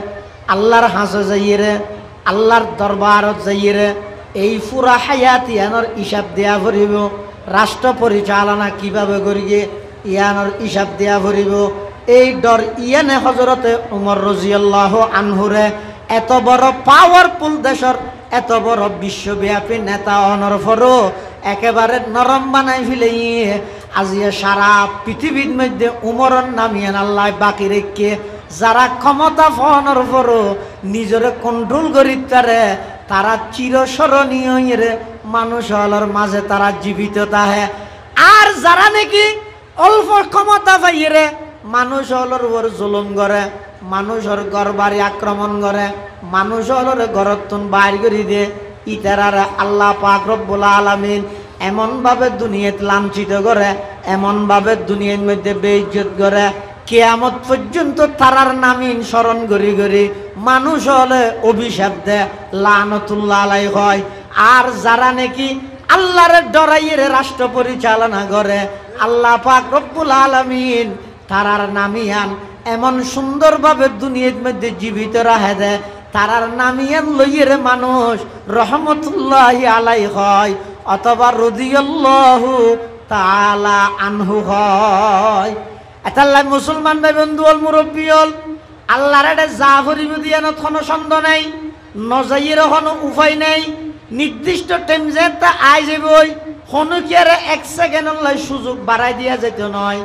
আল্লাহর হাসে যাইরে আল্লাহর দরবারত যাইরে এই পুরা হায়াতি আনর হিসাব দেয়া ভরিব রাষ্ট্র পরিচালনা কিভাবে করিয়ে ইয়ানোর হিসাব দেয়া ভরিব এই ডর ইয়ানে হযরতে উমর রাদিয়াল্লাহু আনহুরে এত বড় পাওয়ারফুল দেশের এত বড় বিশ্বব্যাপী নেতা অনর ফরো একেবারে নরম বানাই ফেলে আজিয়ে সারা পৃথিবীর মধ্যে উমরের নামিয়ান আল্লাহ বাকি রেখে যারা ক্ষমতা ফোনের ফরো নিজরে কন্ট্রোল করি তারা চিরস্মরণীয় মানুষ হলার মাঝে তারা জীবিত তাহে আর যারা নাকি অল্প ক্ষমতা পাইরে মানুষ হলর উপর জুলুম করে মানুষের ঘর বাড়ি আক্রমণ করে মানুষ হলর ঘরত বাইর করে দিয়ে ইতারারে আল্লাহ পাক রব্বুল আলামিন এমন ভাবে দুনিয়াত লাঞ্ছিত করে, এমন ভাবে দুনিয়ার মধ্যে বেইজ্জত করে, কিয়ামত পর্যন্ত তারার নামিন স্মরণ করি করি মানুষ হলে অভিশাপ দেয়, লানতুল্লাহ আলাইহি হয়। আর যারা নাকি আল্লাহরে ডরাইয়ে রাষ্ট্র পরিচালনা করে, আল্লাহ পাক রব্বুল আলামিন তারার নামিয়ান এমন সুন্দরভাবে দুনিয়ার মধ্যে জীবিত রাখে দেয়, তারার নামিয়ান লইয়ের মানুষ রহমতুল্লাহি আলাইহি হয় অথবা রাদিয়াল্লাহু তাআলা আনহু হয়। এতাল্লাই মুসলমান ভাই বন্ধু হল, মুরব্বী হল, আল্লাহর এটা যা করিব দিয়ানো কোনো সন্দেহ নাই, নজাইয়ের কোনো উপায় নাই। নির্দিষ্ট টাইম যে তা আই যাবই, কোনো কি আর 1 সেকেন্ড সুযোগ বাড়াই দিয়া যেত নয়,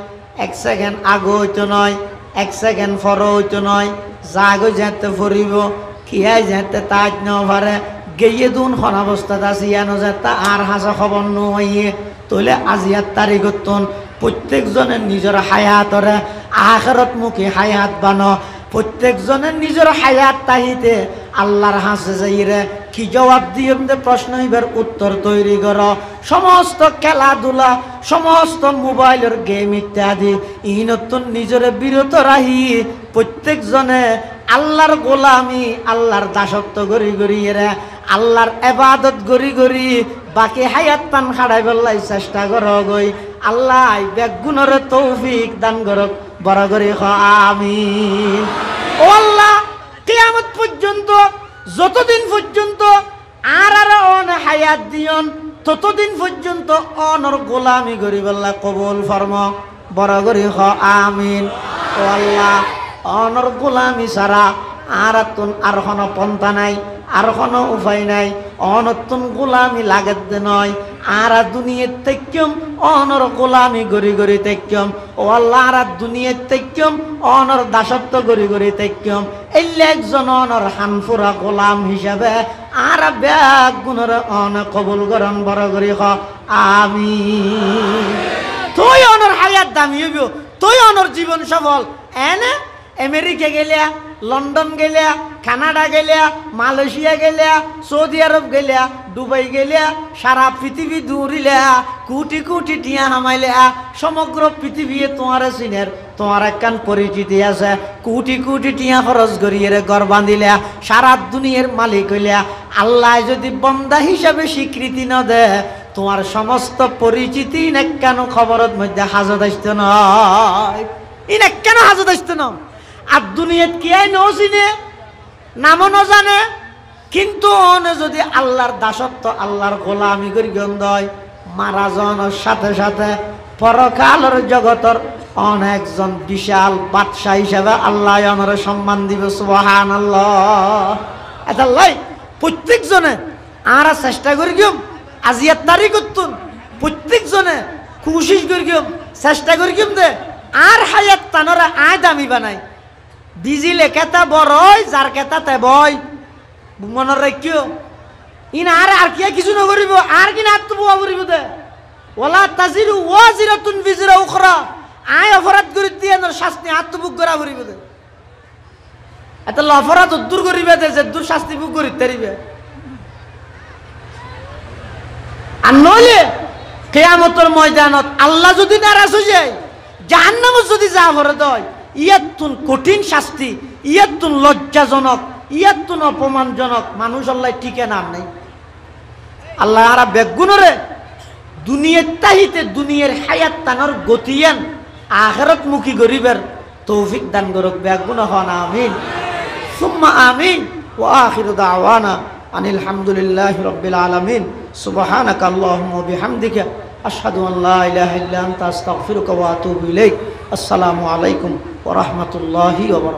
1 সেকেন্ড আগে হইতো নয়, 1 সেকেন্ড পরে হইতো নয়, যা আগে যেতে ফুরিব খিয়াই যেতে তাজ ন পারে গেয়ে দুন অবস্থাত আছে ইয়ানো যেতে আর হাসা খবর নইয়ে তইলে আজিয়ার তারিখতন প্রত্যেকজনের নিজের হায়াতরে আখিরাত মুখী হায়াত বানো, প্রত্যেকজনের নিজের হায়াত তাহিতে আল্লাহর হাসে যাইরে কি জবাব দিয়ে প্রশ্ন এবার উত্তর তৈরি করো। সমস্ত খেলাধুলা, সমস্ত মোবাইলের গেম ইত্যাদি ইনতুন নিজের বিরত রাহি প্রত্যেকজনে আল্লাহর গোলামি, আল্লাহর দাসত্ব গড়ি গড়িয়ে আল্লাহর ইবাদত গড়ি গড়ি বাকি হায়াত তান খাড়াই বললাই চেষ্টা করো গই। আল্লাহ বেগুনের তৌফিক দান করক, বড় করে আমিন। ও আল্লাহ, কিয়ামত পর্যন্ত যতদিন পর্যন্ত আর অন হায়াত দিয়ন ততদিন পর্যন্ত অনর গোলামি করি বল্লা কবুল ফরম, বড় করে আমিন। ও আল্লাহ, অনর গোলামি ছাড়া আর কোনো পন্থা নাই, আর কোনো উপায় নাই। অনতুন গোলামি লাগেত নয়, আর দুনিয়ার তেকম অনর গোলামি গড়ি গড়ি তেকম। ও আল্লাহ, আর দুনিয়ার তেকম অনর দাসত্ব গড়ি গড়ি তেকম। এলে একজন অনর হানফুরা গোলাম হিসাবে আর ব্যাগ গুণর অন কবুল করন, বড় করি আমিন। তুই অনর হায়াত দামি হইব, তুই অনর জীবন সফল। এনে আমেরিকা গেলিয়া, লন্ডন গেলিয়া, কানাডা গেলিয়া, মালয়েশিয়া গেলিয়া, সৌদি আরব গেলিয়া, দুবাই গেলিয়া, সারা পৃথিবী দৌড়িলা, কোটি কোটি টিয়া হামাইলিয়া, সমগ্র পৃথিবী তোমার চিনের, তোমার একখান পরিচিতি আছে, কোটি কোটি টিয়া খরচ করিয়ে ঘর বাঁধিলা, সারা দুনিয়ার মালিক হইলিয়া। আল্লাহ যদি বন্দা হিসাবে স্বীকৃতি ন দে, তোমার সমস্ত পরিচিতি কেন খবরের মধ্যে হাজত আসতে নয়, ইনে কেন হাজত আসতে ন। আর দুনিয়াত কি আই নচিনে, নামও ন জানে, কিন্তু অনে যদি আল্লাহর দাসত্ব, আল্লাহর গোলামি করি গন্ধয়, মারা যাওয়ার সাথে সাথে পরকালের জগতের অনেকজন বিশাল বাদশাহ হিসাবে আল্লাহ আমার সম্মান দিবে। সুবহানাল্লাহ। এটা লাই প্রত্যেকজনে আর চেষ্টা করি গিম, আজিয়ার তারিখ করতুন প্রত্যেকজনে কোশিশ করি গিম, চেষ্টা করি গিম দে আর হায়াত তানরা আয় দামি বানাই। বিজিলে কেতা বড়ই, যার কেতাতে বই মনের রাখিও ইন আর কি কিছু নকরিব, আর কিনা আত্মবোয়া করিব দে। ওলা তাজিরু ওয়াজিরাতুন বিজরা উখরা, আয় অপরাধ করি দিয়ে শাস্তি আত্মভোগ করা করিব দে। এত অপরাধ দূর করিবে দে, যে দূর শাস্তি ভোগ করি তারিবে। আর নইলে কিয়ামতের ময়দানত আল্লাহ যদি নারাজ হয়ে যায়, জাহান্নামে যদি যা ভরে দেয়, ইয়াতুন কঠিন শাস্তি, ইয়াতুন লজ্জাজনক, ইয়াতুন অপমানজনক, মানুষ আল্লাহ টিকে নাম নেই। আল্লাহ আর বেগুনরে দুনিয়ার তাহিতে দুনিয়ার হায়াত তানোর গতিয়ান আখিরাত মুখী গরিবের তৌফিক দান করুক, বেগুন হন আমিন সুম্মা আমিন। ওয়া আখিরু দাওয়ানা আনিল হামদুলিল্লাহি রাব্বিল আলামিন। সুবহানাকা আল্লাহুম্মা ওয়া বিহামদিকা আশহাদু আন লা ইলাহা ইল্লা আনতা আস্তাগফিরুকা ওয়া আতুবু ইলাইক। আসসালামু আলাইকুম ওয়া রাহমাতুল্লাহি ওয়া বারাকাতুহু।